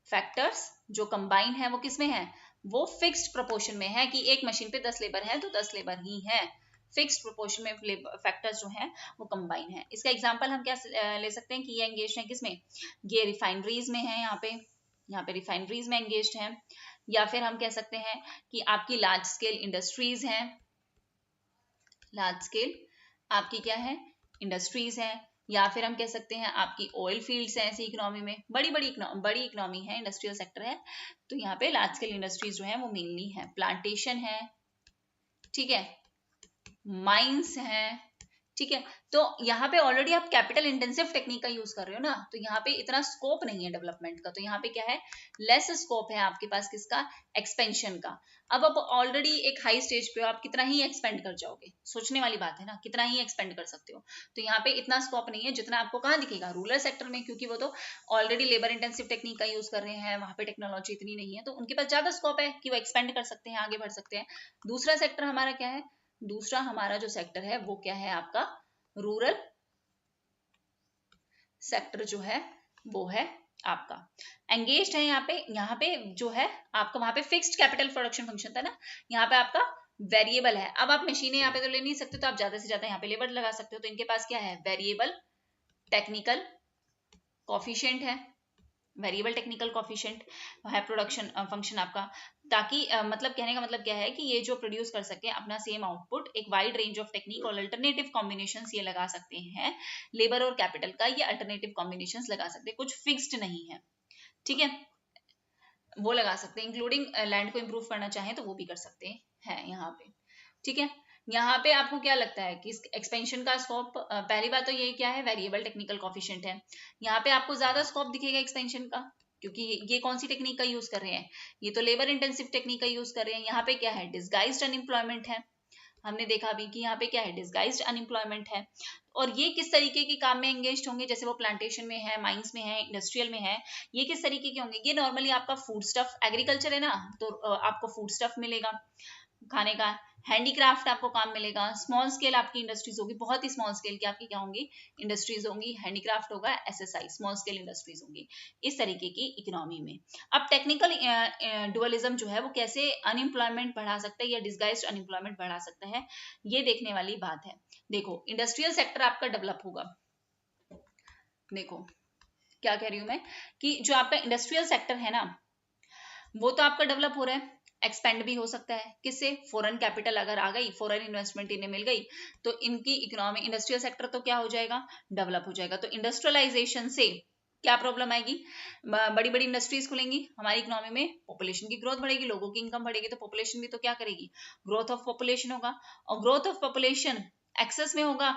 factors जो कंबाइन है वो किसमें है, वो फिक्स्ड प्रोपोर्शन में है कि एक मशीन पे 10 लेबर है तो 10 लेबर ही है, फिक्स्ड प्रोपोर्शन में फैक्टर्स जो हैं वो कंबाइन है। इसका एग्जांपल हम क्या ले सकते हैं कि ये एंगेज है किसमें, ये रिफाइनरीज में है, यहाँ पे रिफाइनरीज में एंगेज्ड है, या फिर हम कह सकते हैं कि आपकी लार्ज स्केल इंडस्ट्रीज हैं, लार्ज स्केल आपकी क्या है इंडस्ट्रीज है, या फिर हम कह सकते हैं आपकी ऑयल फील्ड्स हैं ऐसी इकोनॉमी में, बड़ी इकोनॉमी है, इंडस्ट्रियल सेक्टर है, तो यहाँ पे लार्ज स्केल इंडस्ट्रीज जो है वो मेनली है, प्लांटेशन है, ठीक है, माइंस है। ठीक है, तो यहाँ पे ऑलरेडी आप कैपिटल इंटेंसिव टेक्निक का यूज कर रहे हो ना, तो यहाँ पे इतना स्कोप नहीं है डेवलपमेंट का, तो यहाँ पे क्या है लेस स्कोप है आपके पास किसका, एक्सपेंशन का। अब आप ऑलरेडी एक हाई स्टेज पे हो, आप कितना ही एक्सपेंड कर जाओगे, सोचने वाली बात है ना, कितना ही एक्सपेंड कर सकते हो, तो यहाँ पे इतना स्कोप नहीं है जितना आपको कहाँ दिखेगा, रूरल सेक्टर में, क्योंकि वो तो ऑलरेडी लेबर इंटेंसिव टेक्निक का यूज कर रहे हैं, वहां पे टेक्नोलॉजी इतनी नहीं है, तो उनके पास ज्यादा स्कोप है कि वो एक्सपेंड कर सकते हैं, आगे बढ़ सकते हैं। दूसरा सेक्टर हमारा क्या है, दूसरा हमारा जो सेक्टर है वो क्या है आपका रूरल सेक्टर जो है वो है आपका एंगेज्ड है। यहाँ पे जो है आपका वहां पे फिक्स्ड कैपिटल प्रोडक्शन फंक्शन था ना, यहाँ पे आपका वेरिएबल है। अब आप मशीनें यहाँ पे तो ले नहीं सकते, तो आप ज्यादा से ज्यादा यहाँ पे लेबर लगा सकते हो, तो इनके पास क्या है वेरिएबल टेक्निकल कॉफिशिएंट है, वेरिएबल टेक्निकल कॉफिशिएंट है प्रोडक्शन फंक्शन आपका, ताकि मतलब कहने का मतलब क्या है कि ये जो प्रोड्यूस कर सके अपना सेम आउटपुट, एक वाइड रेंज ऑफ टेक्निक और अल्टरनेटिव कॉम्बिनेशंस ये लगा सकते हैं, लेबर और कैपिटल का ये अल्टरनेटिव कॉम्बिनेशंस लगा सकते हैं, कुछ फिक्स्ड नहीं है। ठीक है, वो लगा सकते हैं, इंक्लूडिंग लैंड को इंप्रूव करना चाहें तो वो भी कर सकते हैं यहाँ पे। ठीक है, यहाँ पे आपको क्या लगता है कि एक्सपेंशन का स्कोप, पहली बात तो ये क्या है वेरिएबल टेक्निकल कॉफिशिएंट है, यहाँ पे आपको ज्यादा स्कोप दिखेगा एक्सपेंशन का, क्योंकि ये कौन सी टेक्निक का यूज कर रहे हैं, ये तो लेबर इंटेंसिव टेक्निक का यूज कर रहे हैं। यहाँ पे क्या है डिस्गाइज्ड अनएम्प्लॉयमेंट है, हमने देखा अभी कि यहाँ पे क्या है डिस्गाइज्ड अनएम्प्लॉयमेंट है, और ये किस तरीके के काम में एंगेज होंगे, जैसे वो प्लांटेशन में है, माइंस में है, इंडस्ट्रियल में है, ये किस तरीके के होंगे, ये नॉर्मली आपका फूड स्टफ, एग्रीकल्चर है ना, तो आपको फूड स्टफ मिलेगा खाने का, हैंडीक्राफ्ट आपको काम मिलेगा, स्मॉल स्केल आपकी इंडस्ट्रीज होगी, बहुत ही स्मॉल स्केल की आपकी क्या होंगी इंडस्ट्रीज होंगी, हैंडीक्राफ्ट होगा, एसएसआई स्मॉल स्केल इंडस्ट्रीज होंगी, इस तरीके की इकोनॉमी में। अब टेक्निकल डुअलिज्म जो है वो कैसे अनएम्प्लॉयमेंट बढ़ा सकता है या डिस्गाइज्ड अनएम्प्लॉयमेंट बढ़ा सकता है, ये देखने वाली बात है। देखो इंडस्ट्रियल सेक्टर आपका डेवलप होगा, देखो क्या कह रही हूं मैं कि जो आपका इंडस्ट्रियल सेक्टर है ना वो तो आपका डेवलप हो रहा है, एक्सपेंड भी हो सकता है, किससे, फॉरेन कैपिटल अगर आ गई, फॉरेन इन्वेस्टमेंट इन्हें मिल गई, तो इनकी इकोनॉमी इंडस्ट्रियल सेक्टर तो क्या हो जाएगा डेवलप हो जाएगा। तो इंडस्ट्रियलाइजेशन से क्या प्रॉब्लम आएगी, बड़ी बड़ी इंडस्ट्रीज खुलेंगी, हमारी इकोनॉमी में पॉपुलेशन की ग्रोथ बढ़ेगी, लोगों की इनकम बढ़ेगी, तो पॉपुलेशन भी तो क्या करेगी, ग्रोथ ऑफ पॉपुलेशन होगा, और ग्रोथ ऑफ पॉपुलेशन एक्सेस में होगा,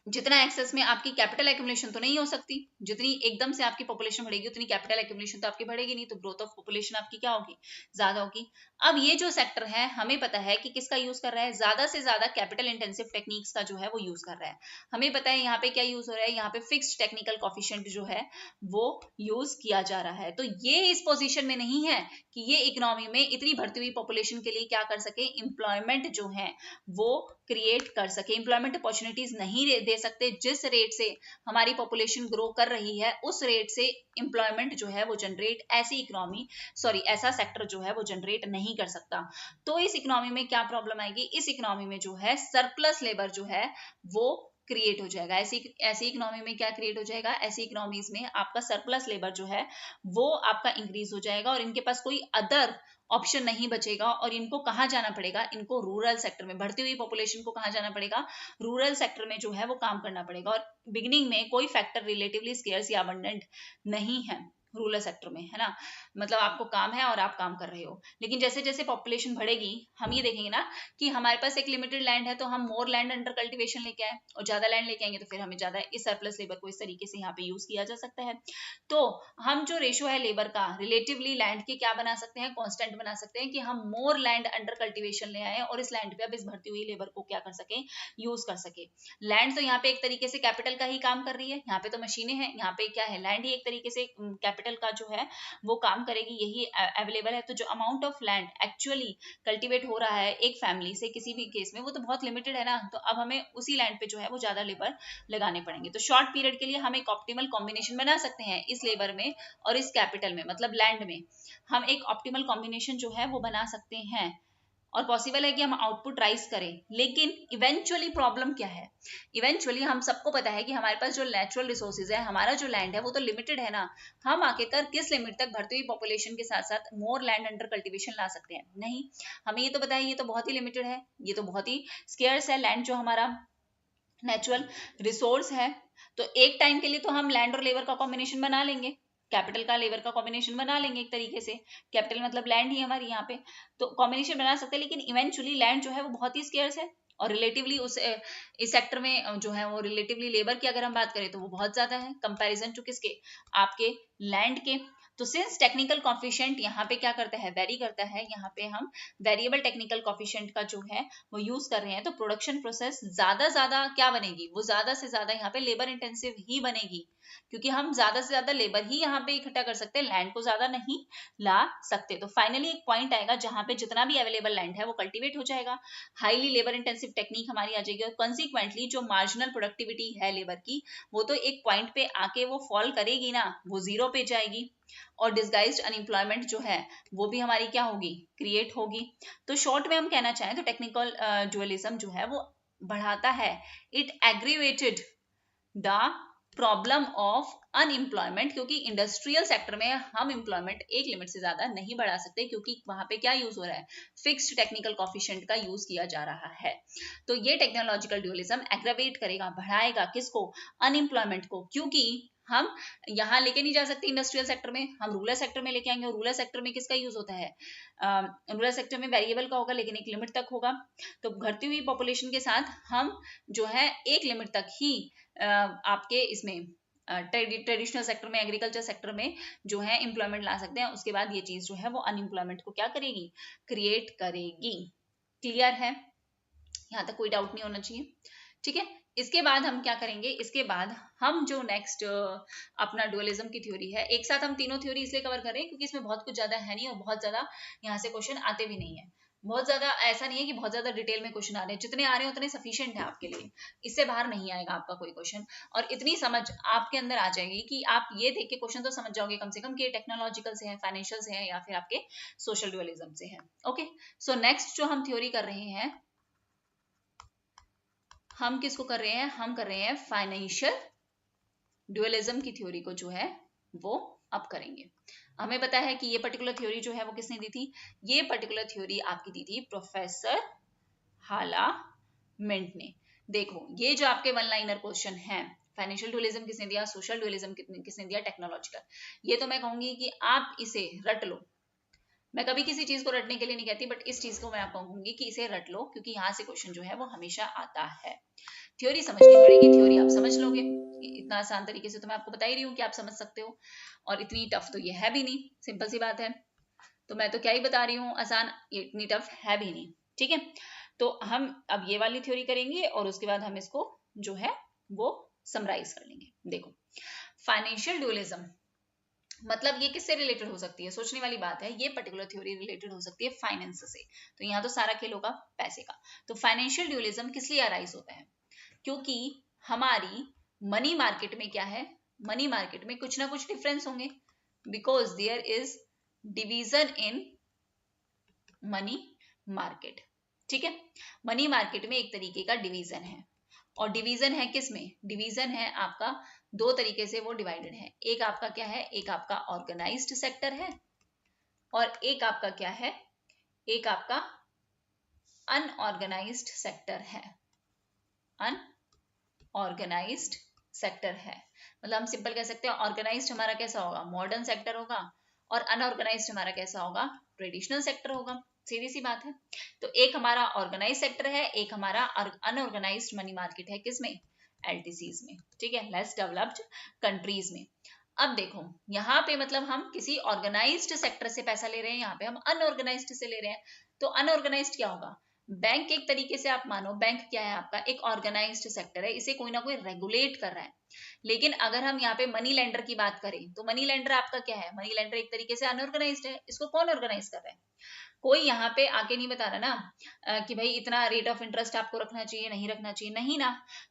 जितना एक्सेस में आपकी कैपिटल एक्यूमुलेशन तो नहीं हो सकती, जितनी एकदम से आपकी पॉपुलेशन बढ़ेगी उतनी कैपिटल एक्यूमुलेशन तो आपकी बढ़ेगी नहीं, तो ग्रोथ ऑफ पॉपुलेशन आपकी क्या होगी ज्यादा होगी। अब ये जो सेक्टर है हमें पता है कि किसका यूज कर रहा है, ज्यादा से ज्यादा कैपिटल इंटेंसिव टेक्निक्स का जो है वो यूज कर रहा है। हमें पता है यहाँ पे क्या यूज हो रहा है, यहाँ पे फिक्स्ड टेक्निकल कॉफिशिएंट जो है वो यूज किया जा रहा है। तो ये इस पोजिशन में नहीं है कि ये इकोनॉमी में इतनी बढ़ती हुई पॉपुलेशन के लिए क्या कर सके, एम्प्लॉयमेंट जो है वो क्रिएट कर सके, एम्प्लॉयमेंट अपॉर्चुनिटीज नहीं दे सकते, जिस रेट से हमारी पॉपुलेशन ग्रो कर रही है उस रेट से एम्प्लॉयमेंट जो है वो जनरेट ऐसी इकोनॉमी ऐसा सेक्टर जो है वो जनरेट नहीं कर सकता। तो इस इकोनॉमी में क्या प्रॉब्लम आएगी, इस इकोनॉमी में जो है सरप्लस लेबर जो है वो क्रिएट हो जाएगा। ऐसी इकोनॉमी में क्या क्रिएट हो जाएगा, ऐसी इकोनॉमीज में आपका सरप्लस लेबर जो है वो आपका इंक्रीज हो जाएगा और इनके पास कोई अदर ऑप्शन नहीं बचेगा और इनको कहाँ जाना पड़ेगा, इनको रूरल सेक्टर में, बढ़ती हुई पॉपुलेशन को कहाँ जाना पड़ेगा, रूरल सेक्टर में जो है वो काम करना पड़ेगा। और बिगिनिंग में कोई फैक्टर रिलेटिवली स्केर्स या अबंडेंट नहीं है रूरल सेक्टर में, है ना, मतलब आपको काम है और आप काम कर रहे हो। लेकिन जैसे जैसे पॉपुलेशन बढ़ेगी हम ये देखेंगे ना कि हमारे पास एक लिमिटेड लैंड है, तो हम मोर लैंड अंडर कल्टीवेशन लेके आए, और ज्यादा लैंड लेके आएंगे तो फिर हमें ज्यादा इस सरप्लस लेबर को इस तरीके से यहाँ पे यूज किया जा सकता है। तो हम जो रेशो है लेबर का रिलेटिवली लैंड के क्या बना सकते हैं, कॉन्स्टेंट बना सकते हैं कि हम मोर लैंड अंडर कल्टीवेशन ले आए और इस लैंड पे अब इस बढ़ती हुई लेबर को क्या कर सके, यूज कर सके। लैंड तो यहाँ पे एक तरीके से कैपिटल का ही काम कर रही है, यहाँ पे तो मशीनें हैं, यहाँ पे क्या है, लैंड ही एक तरीके से कैपिटल का जो है वो काम करेगी, यही अवेलेबल है। तो जो amount of land actually cultivate हो रहा है एक फैमिली से किसी भी केस में, वो तो बहुत लिमिटेड है ना, तो अब हमें उसी लैंड पे जो है वो ज्यादा लेबर लगाने पड़ेंगे। तो शॉर्ट पीरियड के लिए हम एक ऑप्टिमल कॉम्बिनेशन बना सकते हैं इस लेबर में और इस कैपिटल में, मतलब लैंड में हम एक ऑप्टिमल कॉम्बिनेशन जो है वो बना सकते हैं, और पॉसिबल है कि हम आउटपुट राइज करें। लेकिन इवेंचुअली प्रॉब्लम क्या है, इवेंचुअली हम सबको पता है कि हमारे पास जो नेचुरल रिसोर्सेज है, हमारा जो लैंड है वो तो लिमिटेड है ना, हम आखिरकार किस लिमिट तक बढ़ती हुई पॉपुलेशन के साथ साथ मोर लैंड अंडर कल्टीवेशन ला सकते हैं, नहीं, हमें ये तो पता है ये तो बहुत ही लिमिटेड है, ये तो बहुत ही स्केर्स है लैंड जो हमारा नेचुरल रिसोर्स है। तो एक टाइम के लिए तो हम लैंड और लेबर का कॉम्बिनेशन बना लेंगे, कैपिटल का लेबर का कॉम्बिनेशन बना लेंगे एक तरीके से, कैपिटल मतलब लैंड ही हमारी यहाँ पे, तो कॉम्बिनेशन बना सकते हैं। लेकिन इवेंचुअली लैंड जो है वो बहुत ही स्केर्स है, और रिलेटिवली उस इस सेक्टर में जो है वो रिलेटिवली लेबर की अगर हम बात करें तो वो बहुत ज्यादा है कंपैरिजन टू किसके, आपके लैंड के। तो सिंस टेक्निकल कॉफिशिएंट यहाँ पे क्या करता है, वेरी करता है, यहाँ पे हम वेरिएबल टेक्निकल कॉफिशिएंट का जो है वो यूज कर रहे हैं, तो प्रोडक्शन प्रोसेस ज्यादा क्या बनेगी, वो ज्यादा से ज्यादा यहाँ पे लेबर इंटेंसिव ही बनेगी, क्योंकि हम ज्यादा से ज्यादा लेबर ही यहाँ पे इकट्ठा कर सकते हैं, लैंड को ज्यादा नहीं ला सकते। तो फाइनली एक पॉइंट आएगा जहां पे जितना भी अवेलेबल लैंड है वो कल्टीवेट हो जाएगा, हाईली लेबर इंटेंसिव टेक्निक हमारी आ जाएगी, और कॉन्सिक्वेंटली जो मार्जिनल प्रोडक्टिविटी है लेबर की वो तो एक पॉइंट पे आके वो फॉल करेगी ना, वो जीरो पे जाएगी, और डिस्गाइज्ड अनएम्प्लॉयमेंट जो है वो भी हमारी क्या होगी, क्रिएट होगी। तो शॉर्ट में हम कहना चाहें तो टेक्निकल ड्यूअलिज्म जो है वो बढ़ाता है, it aggravated the problem of unemployment, क्योंकि इंडस्ट्रियल सेक्टर में हम एम्प्लॉयमेंट एक लिमिट से ज्यादा नहीं बढ़ा सकते, क्योंकि वहां पे क्या यूज हो रहा है, फिक्स्ड टेक्निकल कॉफिशिएंट का यूज किया जा रहा है। तो ये टेक्नोलॉजिकल ड्यूअलिज्म एग्रावेट करेगा, बढ़ाएगा किसको, अनएम्प्लॉयमेंट को, क्योंकि हम यहाँ लेके नहीं जा सकते इंडस्ट्रियल सेक्टर में, हम रूरल सेक्टर में लेके आएंगे, और रूरल सेक्टर में किसका यूज होता है, रूरल सेक्टर में वेरिएबल का होगा लेकिन एक लिमिट तक होगा। तो घटती हुई पॉपुलेशन के साथ हम जो है एक लिमिट तक ही आपके इसमें ट्रेडिशनल सेक्टर में, एग्रीकल्चर सेक्टर में जो है एम्प्लॉयमेंट ला सकते हैं, उसके बाद ये चीज जो है वो अनएम्प्लॉयमेंट को क्या करेगी, क्रिएट करेगी। क्लियर है, यहाँ तक कोई डाउट नहीं होना चाहिए, ठीक है। इसके बाद हम क्या करेंगे, इसके बाद हम जो नेक्स्ट अपना डुअलिज्म की थ्योरी है, एक साथ हम तीनों थ्योरी इसलिए कवर कर रहे हैं क्योंकि इसमें बहुत कुछ ज्यादा है नहीं और बहुत ज्यादा यहाँ से क्वेश्चन आते भी नहीं है, बहुत ज्यादा ऐसा नहीं है कि बहुत ज्यादा डिटेल में क्वेश्चन आ रहे हैं, जितने आ रहे हैं उतने सफिशिएंट है आपके लिए, इससे बाहर नहीं आएगा आपका कोई क्वेश्चन, और इतनी समझ आपके अंदर आ जाएगी कि आप ये देख के क्वेश्चन तो समझ जाओगे कम से कम कि टेक्नोलॉजिकल से है, फाइनेंशियल से है, या फिर आपके सोशल डुअलिज्म से है। ओके, सो नेक्स्ट जो हम थ्योरी कर रहे हैं, हम किसको कर रहे हैं, हम कर रहे हैं फाइनेंशियल ड्यूअलिज्म की थ्योरी को जो है वो अब करेंगे। हमें पता है कि ये पर्टिकुलर थ्योरी जो है वो किसने दी थी, ये पर्टिकुलर थ्योरी आपकी दी थी प्रोफेसर हाला मिंट ने। देखो ये जो आपके वन लाइनर क्वेश्चन है, फाइनेंशियल ड्यूअलिज्म किसने दिया, सोशल ड्यूअलिज्म किसने दिया, टेक्नोलॉजिकल, ये तो मैं कहूंगी कि आप इसे रट लो, मैं कभी किसी चीज को रटने के लिए नहीं कहती, बट इस चीज को मैं आपको कहूंगी कि इसे रट लो, क्योंकि यहाँ से क्वेश्चन जो है वो हमेशा आता है। थ्योरी समझनी पड़ेगी, थ्योरी आप समझ लोगे, इतना आसान तरीके से तो मैं आपको बता ही रही हूँ कि आप समझ सकते हो, और इतनी टफ तो ये है भी नहीं, सिंपल सी बात है, तो मैं तो क्या ही बता रही हूँ, आसान, ये इतनी टफ है भी नहीं, ठीक है। तो हम अब ये वाली थ्योरी करेंगे और उसके बाद हम इसको जो है वो समराइज कर लेंगे। देखो फाइनेंशियल ड्यूअलिज्म मतलब ये किससे रिलेटेड हो सकती है, सोचने वाली बात है, ये पर्टिकुलर थ्योरी रिलेटेड हो सकती है फाइनेंस से, तो यहाँ तो सारा खेल होगा पैसे का। तो फाइनेंशियल ड्यूअलिज्म किस लिए अराइज होता है, क्योंकि हमारी मनी मार्केट में क्या है, मनी मार्केट में कुछ ना कुछ डिफरेंस होंगे, because there is division in money market, ठीक है। मनी मार्केट में एक तरीके का डिवीजन है, और डिवीजन है किसमें, डिवीजन है आपका दो तरीके से वो डिवाइडेड है, एक आपका क्या है, एक आपका ऑर्गेनाइज्ड सेक्टर है, और एक आपका क्या है, एक आपका अनऑर्गेनाइज्ड सेक्टर है, अनऑर्गेनाइज्ड सेक्टर है। मतलब हम सिंपल कह सकते हैं ऑर्गेनाइज्ड हमारा कैसा होगा, मॉडर्न सेक्टर होगा, और अनऑर्गेनाइज्ड हमारा कैसा होगा, ट्रेडिशनल सेक्टर होगा। सीधी सी बात है। तो एक हमारा ऑर्गेनाइज सेक्टर है, एक हमारा अनऑर्गेनाइज्ड मनी मार्केट है, किसमें, एलटीसीज में, ठीक है, लेस डेवलप्ड कंट्रीज में। अब देखो यहाँ पे मतलब हम किसी ऑर्गेनाइज्ड सेक्टर से पैसा ले रहे हैं, यहाँ पे हम अनऑर्गेनाइज्ड से ले रहे हैं। तो अनऑर्गेनाइज्ड क्या होगा, बैंक एक तरीके से आप मानो, बैंक क्या है आपका, एक ऑर्गेनाइज्ड सेक्टर है, इसे कोई ना कोई रेगुलेट कर रहा है। लेकिन अगर हम यहाँ पे मनी लेंडर की बात करें, तो मनी लेंडर आपका क्या है, मनी लेंडर एक तरीके से अनऑर्गेनाइज्ड है। इसको कौन ऑर्गेनाइज कर रहा है, कोई यहाँ पे आके नहीं बता रहा ना कि भाई इतना रेट ऑफ इंटरेस्ट आपको रखना चाहिए, नहीं रखना चाहिए, नहीं ना।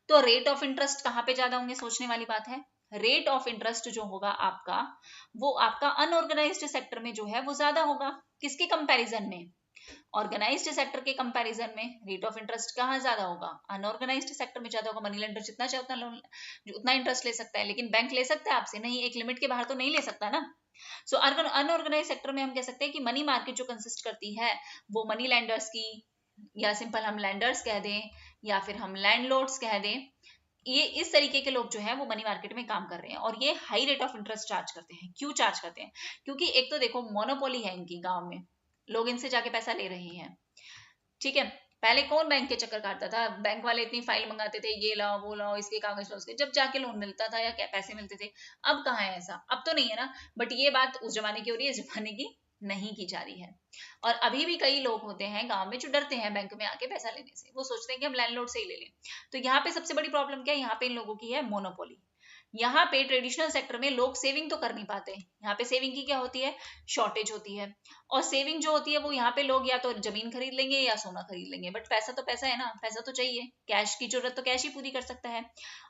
तो रेट ऑफ इंटरेस्ट कहाँ पे ज्यादा होंगे, सोचने वाली बात है। रेट ऑफ इंटरेस्ट जो होगा आपका, वो आपका अनऑर्गेनाइज्ड सेक्टर में जो है वो ज्यादा होगा। किसके कंपैरिजन में, ऑर्गेनाइज्ड सेक्टर के कंपैरिजन में रेट ऑफ इंटरेस्ट कहाँ ज्यादा होगा, अनऑर्गेनाइज्ड सेक्टर में ज्यादा होगा। मनी लेंडर जितना चाहे उतना लोन, उतना इंटरेस्ट ले सकता है, लेकिन बैंक ले सकता है आपसे नहीं, एक लिमिट के बाहर तो नहीं ले सकता ना। सो अनऑर्गेनाइज सेक्टर में हम कह सकते हैं कि मनी मार्केट जो कंसिस्ट करती है वो मनी लेंडर्स की, या सिंपल हम लेंडर्स कह दें, या फिर हम लैंडलॉर्ड्स कह दें, ये इस तरीके के लोग जो है वो मनी मार्केट में काम कर रहे हैं, और ये high rate of interest charge करते हैं। क्यों चार्ज करते हैं, क्योंकि एक तो देखो मोनोपोली है इनकी, गांव में लोग इनसे जाके पैसा ले रहे हैं, ठीक है। पहले कौन बैंक के चक्कर काटता था, बैंक वाले इतनी फाइल मंगाते थे, ये लाओ वो लाओ, इसके कागज लाओ, उसके, जब जाके लोन मिलता था या क्या पैसे मिलते थे। अब कहाँ है ऐसा, अब तो नहीं है ना। बट ये बात उस जमाने की हो रही है, इस जमाने की नहीं की जा रही है। और अभी भी कई लोग होते हैं गांव में जो डरते हैं बैंक में आके पैसा लेने से, वो सोचते हैं कि हम लैंडलॉर्ड से ही ले लें। तो यहाँ पे सबसे बड़ी प्रॉब्लम क्या है, यहाँ पे इन लोगों की है मोनोपोली। यहाँ पे ट्रेडिशनल सेक्टर में लोग सेविंग तो कर नहीं पाते, यहाँ पे सेविंग की क्या होती है, शॉर्टेज होती है। और सेविंग जो होती है वो यहाँ पे लोग या तो जमीन खरीद लेंगे या सोना खरीद लेंगे, बट पैसा तो पैसा है ना, पैसा तो चाहिए, कैश की जरूरत तो कैश ही पूरी कर सकता है।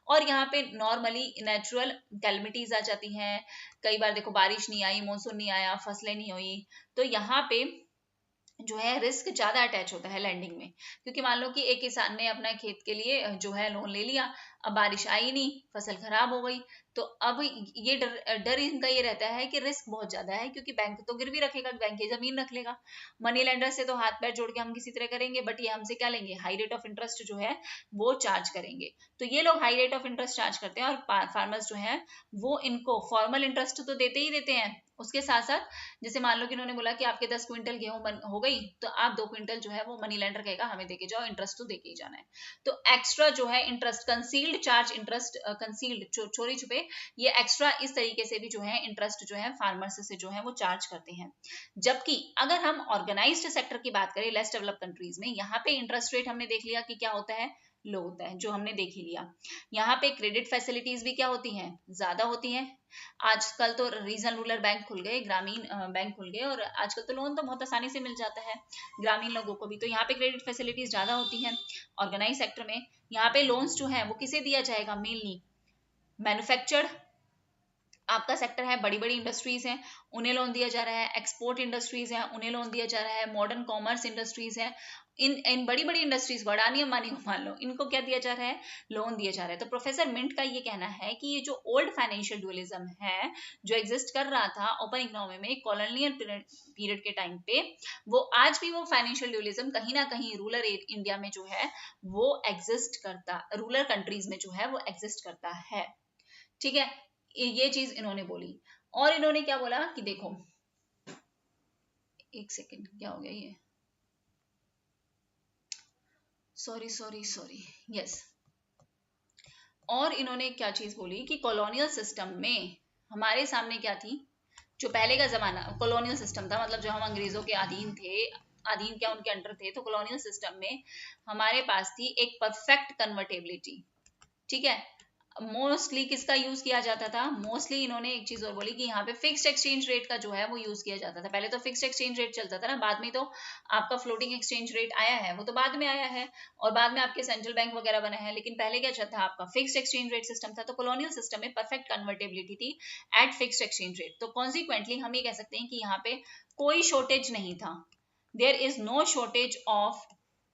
और यहाँ पे नॉर्मली नेचुरल कैलमिटीज आ जाती हैं, कई बार देखो बारिश नहीं आई, मानसून नहीं आया, फसलें नहीं हुई, तो यहाँ पे जो है रिस्क ज्यादा अटैच होता है लैंडिंग में। क्योंकि मान लो कि एक किसान ने अपना खेत के लिए जो है लोन ले लिया, अब बारिश आई नहीं, फसल खराब हो गई, तो अब ये डर इनका ये रहता है कि रिस्क बहुत ज्यादा है, क्योंकि बैंक तो गिरवी रखेगा, बैंक की जमीन रख लेगा। मनी लेंडर से तो हाथ पैर जोड़ के हम किसी तरह करेंगे, बट ये हमसे क्या लेंगे, हाई रेट ऑफ इंटरेस्ट जो है वो चार्ज करेंगे। तो ये लोग high rate of interest charge करते हैं, और फार्मर्स जो है वो इनको फॉर्मल इंटरेस्ट तो देते ही देते हैं, उसके साथ साथ जैसे मान लो कि उन्होंने बोला कि आपके 10 क्विंटल गेहूं हो गई, तो आप 2 क्विंटल जो है वो मनी लेंडर कहेगा हमें देके जाओ, इंटरेस्ट तो देके ही जाना है। तो एक्स्ट्रा जो है interest, concealed charge interest, concealed चोरी छुपे, ये एक्स्ट्रा इस तरीके से भी जो है इंटरेस्ट जो है फार्मर्स से जो है वो चार्ज करते हैं। जबकि अगर हम ऑर्गेनाइज्ड सेक्टर की बात करें लेस डेवलप कंट्रीज में, यहाँ पे इंटरेस्ट रेट हमने देख लिया कि क्या होता है, लो होता है, जो हमने देख ही लिया। यहाँ पे क्रेडिट फैसिलिटीज भी क्या होती हैं, ज्यादा होती हैं। आजकल तो रीजनल रूरल बैंक खुल गए, ग्रामीण बैंक खुल गए, और आजकल तो लोन तो बहुत आसानी से मिल जाता है ग्रामीण लोगों को भी। तो यहाँ पे क्रेडिट फैसिलिटीज ज्यादा होती हैं ऑर्गेनाइज सेक्टर में। यहाँ पे लोन्स जो है वो किसे दिया जाएगा, मेनली मैन्युफैक्चर्ड आपका सेक्टर है, बड़ी बड़ी इंडस्ट्रीज हैं उन्हें लोन दिया जा रहा है, एक्सपोर्ट इंडस्ट्रीज हैं उन्हें लोन दिया जा रहा है, मॉडर्न कॉमर्स इंडस्ट्रीज है, इन बड़ी बड़ी इंडस्ट्रीज को, अडानी अंबानी को मान लो, इनको क्या दिया जा रहा है, लोन दिया जा रहा है। तो प्रोफेसर मिंट का ये कहना है कि ये जो ओल्ड फाइनेंशियल ड्यूअलिज्म है जो एग्जिस्ट कर रहा था ओपन इकोनॉमी में कॉलोनियल पीरियड के टाइम पे, वो आज भी वो फाइनेंशियल ड्यूअलिज्म कहीं ना कहीं रूरल इंडिया में जो है वो एग्जिस्ट करता, रूरल कंट्रीज में जो है वो एग्जिस्ट करता है, ठीक है। ये चीज इन्होंने बोली। और इन्होंने क्या बोला कि देखो, एक सेकेंड क्या हो गया ये, सॉरी यस। और इन्होंने क्या चीज बोली कि कॉलोनियल सिस्टम में हमारे सामने क्या थी, जो पहले का जमाना कॉलोनियल सिस्टम था, मतलब जो हम अंग्रेजों के अधीन थे, अधीन क्या उनके अंडर थे, तो कॉलोनियल सिस्टम में हमारे पास थी एक परफेक्ट कन्वर्टेबिलिटी, ठीक है। मोस्टली किसका यूज किया जाता था, मोस्टली इन्होंने एक चीज और बोली कि यहाँ पे फिक्स्ड एक्सचेंज रेट का जो है वो यूज किया जाता था। पहले तो फिक्स्ड एक्सचेंज रेट चलता था ना, बाद में तो आपका फ्लोटिंग एक्सचेंज रेट आया है, वो तो बाद में आया है, और बाद में आपके सेंट्रल बैंक वगैरह बने हैं, लेकिन पहले क्या चलता था, आपका फिक्स्ड एक्सचेंज रेट सिस्टम था। तो कॉलोनियल सिस्टम में परफेक्ट कन्वर्टेबिलिटी थी एट फिक्स्ड एक्सचेंज रेट। तो कॉन्सिक्वेंटली हम ये कह सकते हैं कि यहाँ पे कोई शॉर्टेज नहीं था, there is no shortage of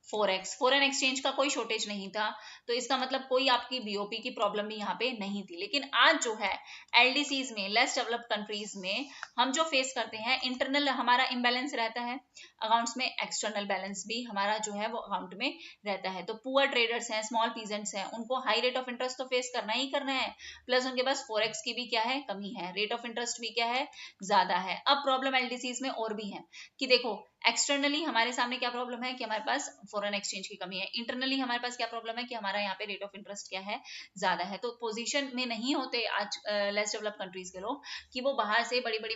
forex, foreign exchange का कोई शॉर्टेज नहीं था, तो इसका मतलब कोई आपकी बीओपी की प्रॉब्लम भी यहाँ पे नहीं थी। लेकिन आज जो है एलडीसीज में, लेस डेवलप्ड कंट्रीज में हम जो फेस करते हैं, इंटरनल हमारा इम्बैलेंस रहता है अकाउंट्स में, एक्सटर्नल बैलेंस भी हमारा जो है वो अकाउंट में रहता है। तो पुअर ट्रेडर्स हैं, स्मॉल पीजेंट्स हैं, उनको हाई रेट ऑफ इंटरेस्ट तो फेस करना ही करना है, प्लस उनके पास फोरेक्स की भी क्या है, कमी है, रेट ऑफ इंटरेस्ट भी क्या है, ज्यादा है। अब प्रॉब्लम एलडीसीज में और भी है कि देखो एक्सटर्नली हमारे सामने क्या प्रॉब्लम है कि हमारे पास फॉरेन एक्सचेंज की कमी है, इंटरनली हमारे पास क्या प्रॉब्लम है कि हमारा यहाँ पे रेट ऑफ इंटरेस्ट क्या है, ज्यादा है। तो पोजीशन में नहीं होते आज लेस डेवलप कंट्रीज के लोग कि वो बाहर से बड़ी बड़ी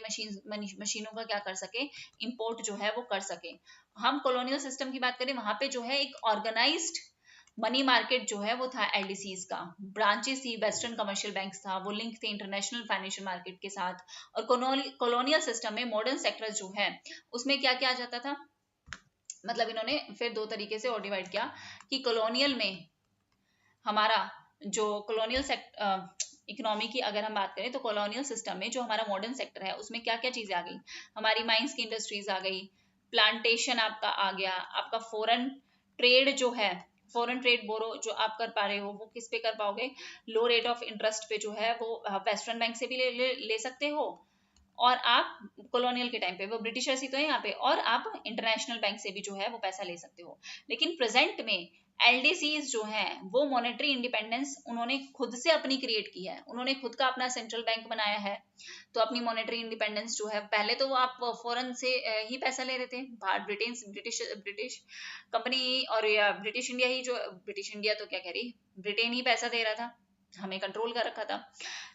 मशीनों का क्या कर सके, इंपोर्ट जो है वो कर सके। हम कॉलोनियल सिस्टम की बात करें, वहां पे जो है एक ऑर्गेनाइज्ड मनी मार्केट जो है वो था एलडीसीज का, ब्रांचेस थी, वेस्टर्न कमर्शियल बैंक्स था, वो लिंक थे इंटरनेशनल फाइनेंशियल मार्केट के साथ। और कॉलोनियल सिस्टम में मॉडर्न सेक्टर जो है उसमें क्या क्या आ जाता था, मतलब इन्होंने फिर दो तरीके से और डिवाइड किया कि कॉलोनियल में हमारा जो कॉलोनियल इकोनॉमी की अगर हम बात करें तो कॉलोनियल सिस्टम में जो हमारा मॉडर्न सेक्टर है उसमें क्या क्या चीजें आ गई, हमारी माइंस की इंडस्ट्रीज आ गई, प्लांटेशन आपका आ गया, आपका फॉरेन ट्रेड जो है, फॉरेन ट्रेड बोरो जो आप कर पा रहे हो वो किस पे कर पाओगे, लो रेट ऑफ इंटरेस्ट पे जो है वो वेस्टर्न बैंक से भी ले सकते हो, और आप कॉलोनियल के टाइम पे वो ब्रिटिशर्स ही तो है यहाँ पे, और आप इंटरनेशनल बैंक से भी जो है वो पैसा ले सकते हो। लेकिन प्रेजेंट में एलडीसीज जो हैं वो मॉनेटरी इंडिपेंडेंस उन्होंने खुद से अपनी क्रिएट की है, उन्होंने खुद का अपना सेंट्रल बैंक बनाया है। तो अपनी मॉनेटरी इंडिपेंडेंस जो है, पहले तो वो आप फॉरेन से ही पैसा ले रहे थे, ब्रिटेन ब्रिटिश ब्रिटिश कंपनी और या ब्रिटिश इंडिया ही, जो ब्रिटिश इंडिया तो क्या कह रही, ब्रिटेन ही पैसा दे रहा था, हमें कंट्रोल कर रखा था।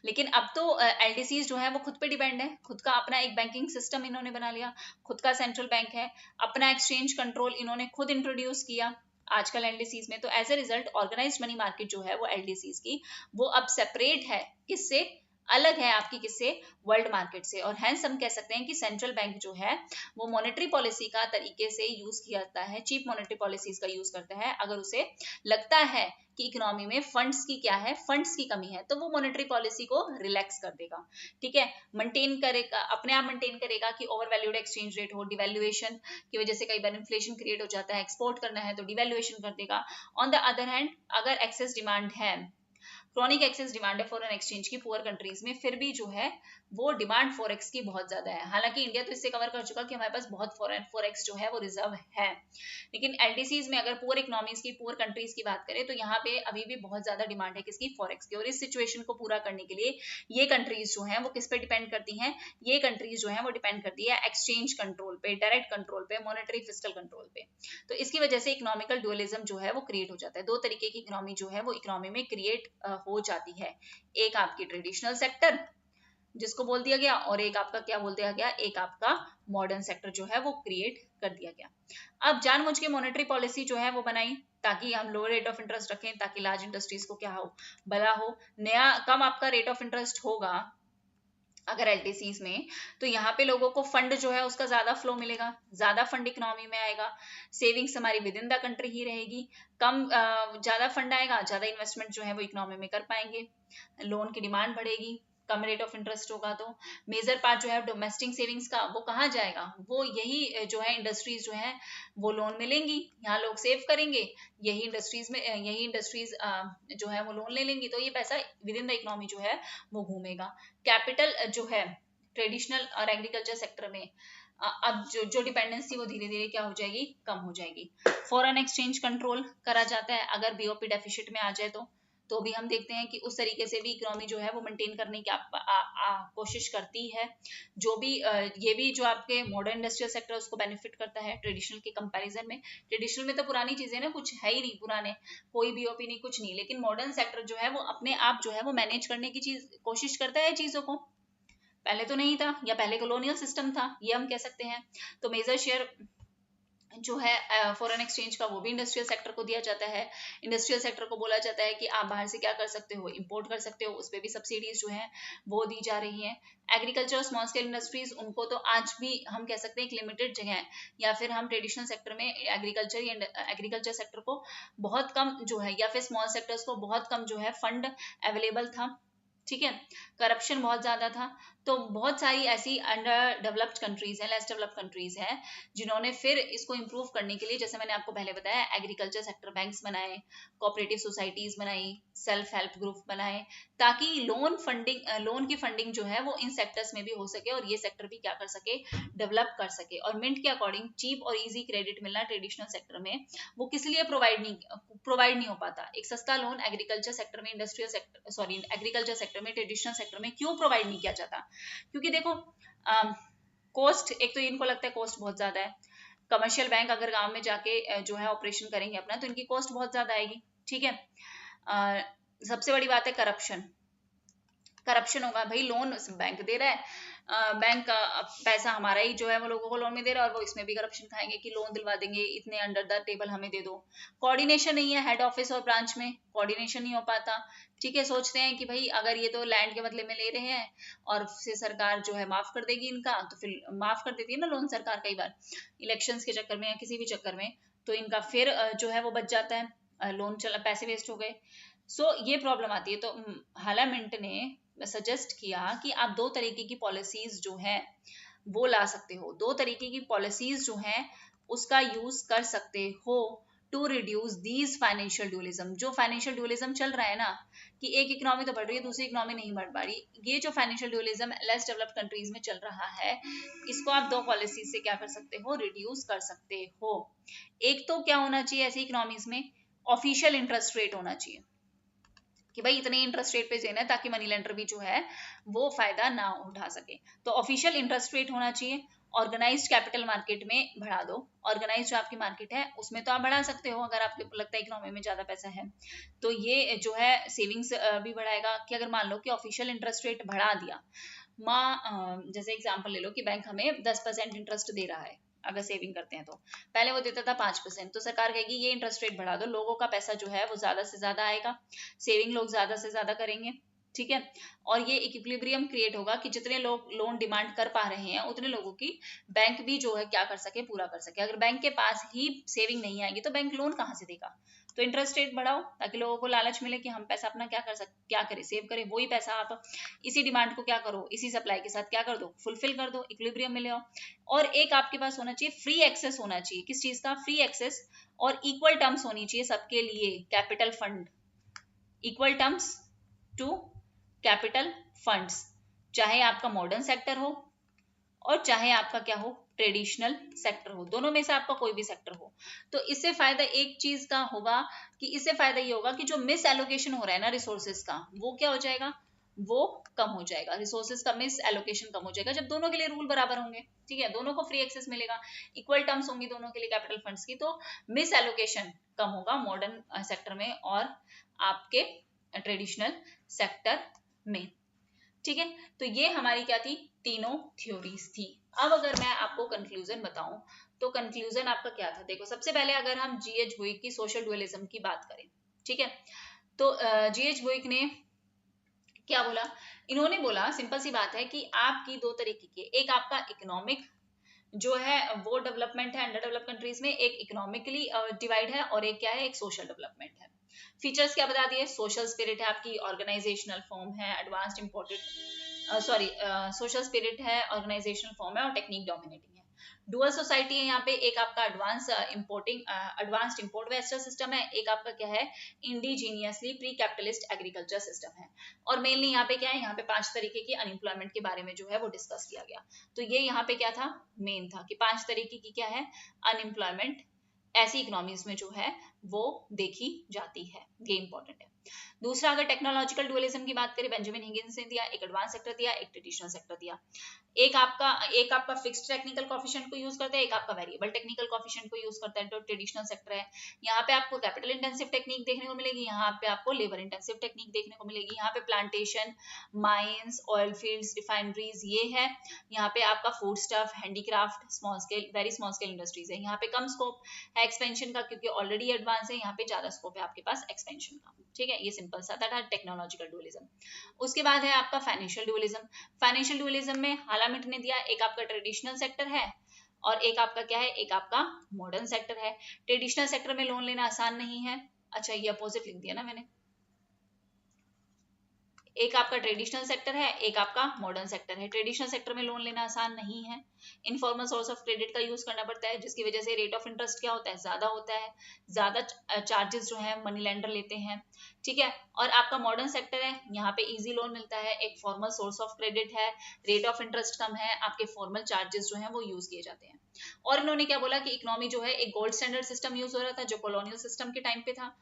लेकिन अब तो एलडीसीज जो है वो खुद पे डिपेंड है, खुद का अपना एक बैंकिंग सिस्टम इन्होंने बना लिया, खुद का सेंट्रल बैंक है, अपना एक्सचेंज कंट्रोल इन्होंने खुद इंट्रोड्यूस किया आजकल एलडीसीज में। तो as a result organised money market जो है वो एलडीसीज की, वो अब सेपरेट है, किससे, अलग है आपकी किससे, वर्ल्ड मार्केट से। और हैंस हम कह सकते हैं कि सेंट्रल बैंक जो है वो मॉनेटरी पॉलिसी का तरीके से यूज किया जाता है, चीप मॉनेटरी पॉलिसीज का यूज करता है। अगर उसे लगता है कि इकोनॉमी में फंड्स की क्या है, फंड्स की कमी है, तो वो मॉनेटरी पॉलिसी को रिलैक्स कर देगा, ठीक है, मेंटेन करेगा, अपने आप मेंटेन करेगा कि ओवर वैल्यूड एक्सचेंज रेट हो, डिवैल्यूएशन की वजह से कई बार इन्फ्लेशन क्रिएट हो जाता है, एक्सपोर्ट करना है तो डिवैल्यूएशन कर देगा। ऑन द अदर हैंड अगर एक्सेस डिमांड है, क्रॉनिक एक्सेस डिमांड है फॉरेन एक्सचेंज की पुअर कंट्रीज में, फिर भी जो है वो डिमांड फॉरेक्स की बहुत ज्यादा है। हालांकि इंडिया तो इससे कवर कर चुका कि हमारे पास बहुत फॉरेन फॉरेक्स जो है वो रिजर्व है, लेकिन एलडीसीज में अगर पुअर इकोनॉमीज की, पुअर कंट्रीज की बात करें तो यहाँ पे अभी भी बहुत ज्यादा डिमांड है किसकी, फॉरेक्स की। और इस सिचुएशन को पूरा करने के लिए ये कंट्रीज जो है वो किस पे डिपेंड करती हैं, ये कंट्रीज जो है वो डिपेंड करती है एक्सचेंज कंट्रोल पे, डायरेक्ट कंट्रोल पे, मॉनेटरी फिस्कल कंट्रोल पे। तो इसकी वजह से इकोनॉमिकल डुअलिज्म जो है वो क्रिएट हो जाता है, दो तरीके की इकोनॉमी जो है वो इकोनॉमी में क्रिएट हो जाती है, एक आपकी ट्रेडिशनल सेक्टर जिसको बोल दिया गया, और एक आपका क्या बोल दिया गया, एक आपका मॉडर्न सेक्टर जो है वो क्रिएट कर दिया गया। अब जानबूझ के मॉनेटरी पॉलिसी जो है वो बनाई ताकि हम लो रेट ऑफ इंटरेस्ट रखें, ताकि लार्ज इंडस्ट्रीज को क्या हो, भला हो, नया कम आपका रेट ऑफ इंटरेस्ट होगा अगर एलटीसीज में, तो यहाँ पे लोगों को फंड जो है उसका ज्यादा फ्लो मिलेगा, ज्यादा फंड इकोनॉमी में आएगा, सेविंग्स हमारी विद इन द कंट्री ही रहेगी, कम ज्यादा फंड आएगा, ज्यादा इन्वेस्टमेंट जो है वो इकोनॉमी में कर पाएंगे, लोन की डिमांड बढ़ेगी, कम रेट ऑफ इंटरेस्ट होगा। तो मेजर पार्ट जो है डोमेस्टिक सेविंग्स का वो कहाँ जाएगा, वो यही जो है इंडस्ट्रीज जो है वो लोन मिलेंगी, यहाँ लोग सेव करेंगे, यही इंडस्ट्रीज जो है वो लोन ले लेंगी, तो ये पैसा विद इन द इकोनॉमी जो है वो घूमेगा। कैपिटल जो है ट्रेडिशनल और एग्रीकल्चर सेक्टर में अब जो डिपेंडेंसी वो धीरे धीरे क्या हो जाएगी, कम हो जाएगी। फॉरेन एक्सचेंज कंट्रोल करा जाता है अगर बीओपी डेफिसिट में आ जाए तो भी हम देखते हैं कि उस तरीके से भी इकोनॉमी जो है वो मेंटेन करने की कोशिश करती है। जो भी ये भी जो आपके मॉडर्न इंडस्ट्रियल सेक्टर उसको बेनिफिट करता है ट्रेडिशनल के कंपैरिजन में। ट्रेडिशनल में तो पुरानी चीजें ना, कुछ है ही नहीं, पुराने कोई बीओपी नहीं, कुछ नहीं, लेकिन मॉडर्न सेक्टर जो है वो अपने आप जो है वो मैनेज करने की कोशिश करता है चीजों को, पहले तो नहीं था, या पहले कॉलोनियल सिस्टम था, ये हम कह सकते हैं। तो मेजर शेयर जो है फॉरेन एक्सचेंज का वो भी इंडस्ट्रियल सेक्टर को दिया जाता है। इंडस्ट्रियल सेक्टर को बोला जाता है कि आप बाहर से क्या कर सकते हो, इंपोर्ट कर सकते हो, उस पर भी सब्सिडीज जो है वो दी जा रही हैं। एग्रीकल्चर स्मॉल स्केल इंडस्ट्रीज, उनको तो आज भी हम कह सकते हैं एक लिमिटेड जगह है, या फिर हम ट्रेडिशनल सेक्टर में एग्रीकल्चर सेक्टर को बहुत कम जो है, या फिर स्मॉल सेक्टर्स को बहुत कम जो है फंड अवेलेबल था ठीक है। करप्शन बहुत ज्यादा था। तो बहुत सारी ऐसी अंडर डेवलप्ड कंट्रीज हैं, लेस डेवलप्ड कंट्रीज हैं, जिन्होंने फिर इसको इम्प्रूव करने के लिए, जैसे मैंने आपको पहले बताया, एग्रीकल्चर सेक्टर बैंक्स बनाए, कोऑपरेटिव सोसाइटीज बनाई, सेल्फ हेल्प ग्रुप बनाए, ताकि लोन की फंडिंग जो है वो इन सेक्टर्स में भी हो सके और ये सेक्टर भी क्या कर सके, डेवलप कर सके। और मिंट के अकॉर्डिंग चीप और इजी क्रेडिट मिलना ट्रेडिशनल सेक्टर में वो किस लिए प्रोवाइड नहीं हो पाता। एक सस्ता लोन एग्रीकल्चर सेक्टर में, industrial sector, sorry, agriculture sector में, ट्रेडिशनल सेक्टर में क्यों प्रोवाइड नहीं किया जाता? क्योंकि देखो, कॉस्ट, एक तो इनको लगता है कॉस्ट बहुत ज्यादा है। कमर्शियल बैंक अगर गांव में जाके जो है ऑपरेशन करेंगे अपना, तो इनकी कॉस्ट बहुत ज्यादा आएगी। ठीक है। सबसे बड़ी बात है करप्शन। करप्शन होगा भाई, लोन बैंक दे रहा है, बैंक का पैसा हमारा ही जो है वो लोगों को लोन में दे रहा है, और वो इसमें भी करप्शन खाएंगे कि लोन दिलवा देंगे, इतने अंडर द टेबल हमें दे दो। कोऑर्डिनेशन नहीं है, हेड ऑफिस और ब्रांच में कोऑर्डिनेशन नहीं हो पाता। ठीक है, सोचते हैं कि भाई अगर ये तो लैंड के बदले में ले रहे हैं और फिर सरकार जो है माफ कर देगी इनका, तो फिर माफ कर देती है ना लोन सरकार कई बार, इलेक्शंस के चक्कर में या किसी भी चक्कर में, तो इनका फिर जो है वो बच जाता है, लोन चला, पैसे वेस्ट हो गए। सो ये प्रॉब्लम आती है। तो हाला मिंट ने सजेस्ट किया कि आप दो तरीके की पॉलिसीज जो है वो ला सकते हो, दो तरीके की पॉलिसीज जो है उसका यूज कर सकते हो to reduce these financial dualism. जो फाइनेंशियल ड्यूलिज्म चल रहा है ना, कि एक इकोनॉमी तो बढ़ रही है, दूसरी इकोनॉमी नहीं बढ़ पा रही, ये जो financial dualism less developed countries में चल रहा है, इसको आप दो पॉलिसी से क्या कर सकते हो, रिड्यूस कर सकते हो। एक तो क्या होना चाहिए ऐसी इकोनॉमीज में, ऑफिशियल इंटरेस्ट रेट होना चाहिए, कि भाई इतने इंटरेस्ट रेट पे देना है ताकि मनी लेंडर भी जो है वो फायदा ना उठा सके। तो ऑफिशियल इंटरेस्ट रेट होना चाहिए। ऑर्गेनाइज्ड कैपिटल मार्केट में बढ़ा दो। ऑर्गेनाइज जो आपकी मार्केट है उसमें तो आप बढ़ा सकते हो अगर आपको लगता है इकोनॉमी में ज्यादा पैसा है, तो ये जो है सेविंग्स भी बढ़ाएगा। कि अगर मान लो कि ऑफिशियल इंटरेस्ट रेट बढ़ा दिया, जैसे एग्जांपल ले लो कि बैंक हमें 10% इंटरेस्ट दे रहा है अगर सेविंग करते हैं, तो पहले वो देता था 5%, तो सरकार कहेगी ये इंटरेस्ट रेट बढ़ा दो, लोगों का पैसा जो है वो ज्यादा से ज्यादा आएगा, सेविंग लोग ज्यादा से ज्यादा करेंगे। ठीक है। और ये इक्विलिब्रियम क्रिएट होगा कि जितने लोग लोन डिमांड कर पा रहे हैं उतने लोगों की बैंक भी जो है क्या कर सके, पूरा कर सके। अगर बैंक के पास ही सेविंग नहीं आएगी तो बैंक लोन कहाँ से देगा? तो इंटरेस्ट रेट बढ़ाओ ताकि लोगों को लालच मिले कि हम पैसा अपना क्या करें, सेव करें। वही पैसा आप इसी डिमांड को क्या करो, इसी सप्लाई के साथ क्या कर दो, फुलफिल कर दो, इक्विलिब्रियम में ले आओ। और एक आपके पास होना चाहिए फ्री एक्सेस होना चाहिए। किस चीज का? Free access. और इक्वल टर्म्स होनी चाहिए सबके लिए, capital fund, equal terms to capital funds, चाहे आपका मॉडर्न सेक्टर हो और चाहे आपका क्या हो, ट्रेडिशनल सेक्टर हो, दोनों में से आपका कोई भी सेक्टर हो। तो इससे फायदा एक चीज का होगा कि इससे फायदा ये होगा कि जो मिस एलोकेशन हो रहा है ना रिसोर्सेज का, वो क्या हो जाएगा, वो कम हो जाएगा। रिसोर्सेज का मिस एलोकेशन कम हो जाएगा जब दोनों के लिए रूल बराबर होंगे। ठीक है, दोनों को फ्री एक्सेस मिलेगा, इक्वल टर्म्स होंगी दोनों के लिए कैपिटल फंड्स की, तो मिस एलोकेशन कम होगा मॉडर्न सेक्टर में और आपके ट्रेडिशनल सेक्टर में। ठीक है, तो ये हमारी क्या थी, तीनों थ्योरीज थी। अब अगर मैं आपको कंक्लूजन बताऊं, तो कंक्लूजन आपका क्या था? देखो, सबसे पहले अगर हम जीएच बुइक की सोशल ड्यूअलिज्म की बात करें, ठीक है, तो जीएच बुइक ने क्या बोला? इन्होंने बोला, सिंपल सी बात है कि आपकी दो तरीके की, एक आपका इकोनॉमिक जो है वो डेवलपमेंट है अंडर डेवलप कंट्रीज में, एक इकोनॉमिकली डिवाइड है, और एक क्या है, एक सोशल डेवलपमेंट है। फीचर्स क्या बता दिए? सोशल स्पिरिट है आपकी, ऑर्गेनाइजेशनल फॉर्म है, एडवांस्ड इंपोर्टेड सोशल स्पिरिट है, ऑर्गेनाइजेशनल फॉर्म है, और टेक्निक डोमिनेटिंग है। डुअल सोसाइटी है यहाँ पे, एक आपका एडवांस्ड इंपोर्ट वेस्टर सिस्टम है, एक आपका क्या है, indigenously pre capitalist agriculture system है। और मेनली यहाँ पे क्या है, यहाँ पे 5 तरीके की अनएम्प्लॉयमेंट के बारे में जो है वो डिस्कस किया गया। तो ये यहाँ पे क्या था, मेन था कि 5 तरीके की क्या है, अनएम्प्लॉयमेंट ऐसी इकोनॉमीज में जो है वो देखी जाती है। ये इंपॉर्टेंट है। दूसरा, अगर टेक्नोलॉजिकल डुअलिज्म की बात करें, बेंजामिन हिगिंस ने दिया, एक एडवांस सेक्टर दिया, एक ट्रेडिशनल सेक्टर दिया। एक आपका फिक्स्ड टेक्निकल कोएफिशिएंट को यूज करता है, एक आपका वेरिएबल टेक्निकल कोएफिशिएंट को यूज करता है, तो ट्रेडिशनल सेक्टर है। यहाँ पे आपको कैपिटल इंटेंसिव टेक्निक देखने को मिलेगी, यहाँ पे आपको लेबर इंटेंसिव टेक्निक देखने को मिलेगी। यहाँ पे plantation, mines, oil fields, refineries ये है। यहाँ पे आपका food stuff, handicraft, small scale, very small scale industries है। यहाँ पे कम स्कोप है एक्सपेंशन का क्योंकि ऑलरेडी एडवांस है, यहाँ पे ज्यादा स्कोप है आपके पास एक्सपेंशन का। ठीक है, ये सिंपल सा था टेक्नोलॉजिकल डुअलिज्म। उसके बाद है आपका फाइनेंशियल डुअलिज्म। फाइनेंशियल डुअलिज्म में हालामिट ने दिया, एक आपका ट्रेडिशनल सेक्टर है और एक आपका क्या है, एक आपका मॉडर्न सेक्टर है। ट्रेडिशनल सेक्टर में लोन लेना आसान नहीं है। अच्छा, ये अपोजिट लिख दिया ना मैंने, एक आपका ट्रेडिशनल सेक्टर है, एक आपका मॉडर्न सेक्टर है। ट्रेडिशनल सेक्टर में लोन लेना आसान नहीं है, इनफॉर्मल सोर्स ऑफ क्रेडिट का यूज करना पड़ता है, जिसकी वजह से रेट ऑफ इंटरेस्ट क्या होता है, ज्यादा होता है, ज्यादा चार्जेस जो है मनी लेंडर लेते हैं, ठीक है। और आपका मॉडर्न सेक्टर है, यहाँ पे इजी लोन मिलता है, एक फॉर्मल सोर्स ऑफ क्रेडिट है, रेट ऑफ इंटरेस्ट कम है, आपके फॉर्मल चार्जेस जो है वो यूज किए जाते हैं। और इन्होंने क्या बोला कि इकोनॉमी जो है एक गोल्ड स्टैंडर्ड सिस्टम यूज हो रहा था जो कॉलोनियल सिस्टम के टाइम पे था।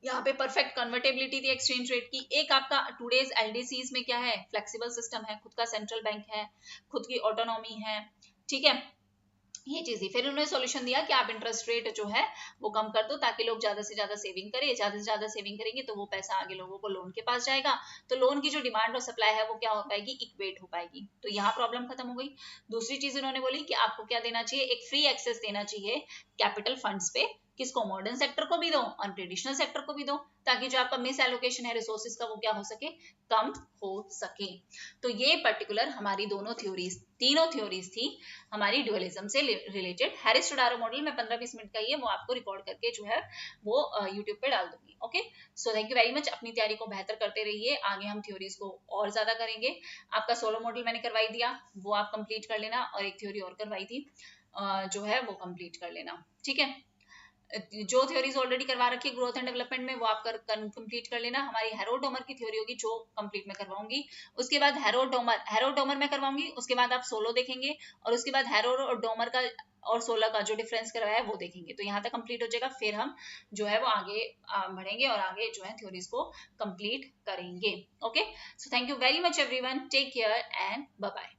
यहाँ पे परफेक्ट कन्वर्टेबिलिटी थी एक्सचेंज रेट की। एक आपका टूडेज एलडीसीज में क्या है, फ्लेक्सिबल सिस्टम है, खुद का सेंट्रल बैंक है, खुद की ऑटोनॉमी है, ठीक है, ये चीज ही। फिर उन्होंने सॉल्यूशन दिया कि आप इंटरेस्ट रेट जो है वो कम कर दो ताकि लोग ज्यादा से ज्यादा सेविंग करें, ज्यादा से ज्यादा सेविंग करेंगे तो वो पैसा आगे लोगों को लोन के पास जाएगा, तो लोन की जो डिमांड और सप्लाई है वो क्या हो पाएगी, इक्वेट हो पाएगी, तो यहाँ प्रॉब्लम खत्म हो गई। दूसरी चीज उन्होंने बोली कि आपको क्या देना चाहिए, एक फ्री एक्सेस देना चाहिए कैपिटल फंड्स पे, किसको, मॉडर्न सेक्टर को भी दो और ट्रेडिशनल सेक्टर को भी दो, ताकि जो आपका मिस एलोकेशन है रिसोर्सेज का वो क्या हो सके, कम हो सके। तो ये पर्टिकुलर हमारी दोनों थ्योरीज, तीनों थ्योरीज थी हमारी ड्यूअलिज्म से रिलेटेड। हैरिस टोडारो मॉडल में 15-20 मिनट का ही है, वो आपको रिकॉर्ड करके जो है वो यूट्यूब पे डाल दूंगी। Okay, so thank you very much. अपनी तैयारी को बेहतर करते रहिए, आगे हम थ्योरीज को और ज्यादा करेंगे। आपका सोलो मॉडल मैंने करवाई दिया, वो आप कंप्लीट कर लेना, और एक थ्योरी और करवाई थी जो है वो कंप्लीट कर लेना, ठीक है। जो थ्योरीज ऑलरेडी करवा रखी है ग्रोथ एंड डेवलपमेंट में वो आप कंप्लीट कर लेना। हमारी हेरोडोमर की थ्योरी होगी जो कंप्लीट में करवाऊंगी, उसके बाद हेरोडोमर में करवाऊंगी, उसके बाद आप सोलो देखेंगे, और उसके बाद हेरोडोमर का और सोलह का जो डिफरेंस करवाया है वो देखेंगे। तो यहाँ तक कंप्लीट हो जाएगा, फिर हम जो है वो आगे बढ़ेंगे और आगे जो है थ्योरीज को कंप्लीट करेंगे। Okay, so thank you very much everyone, take care and bye bye.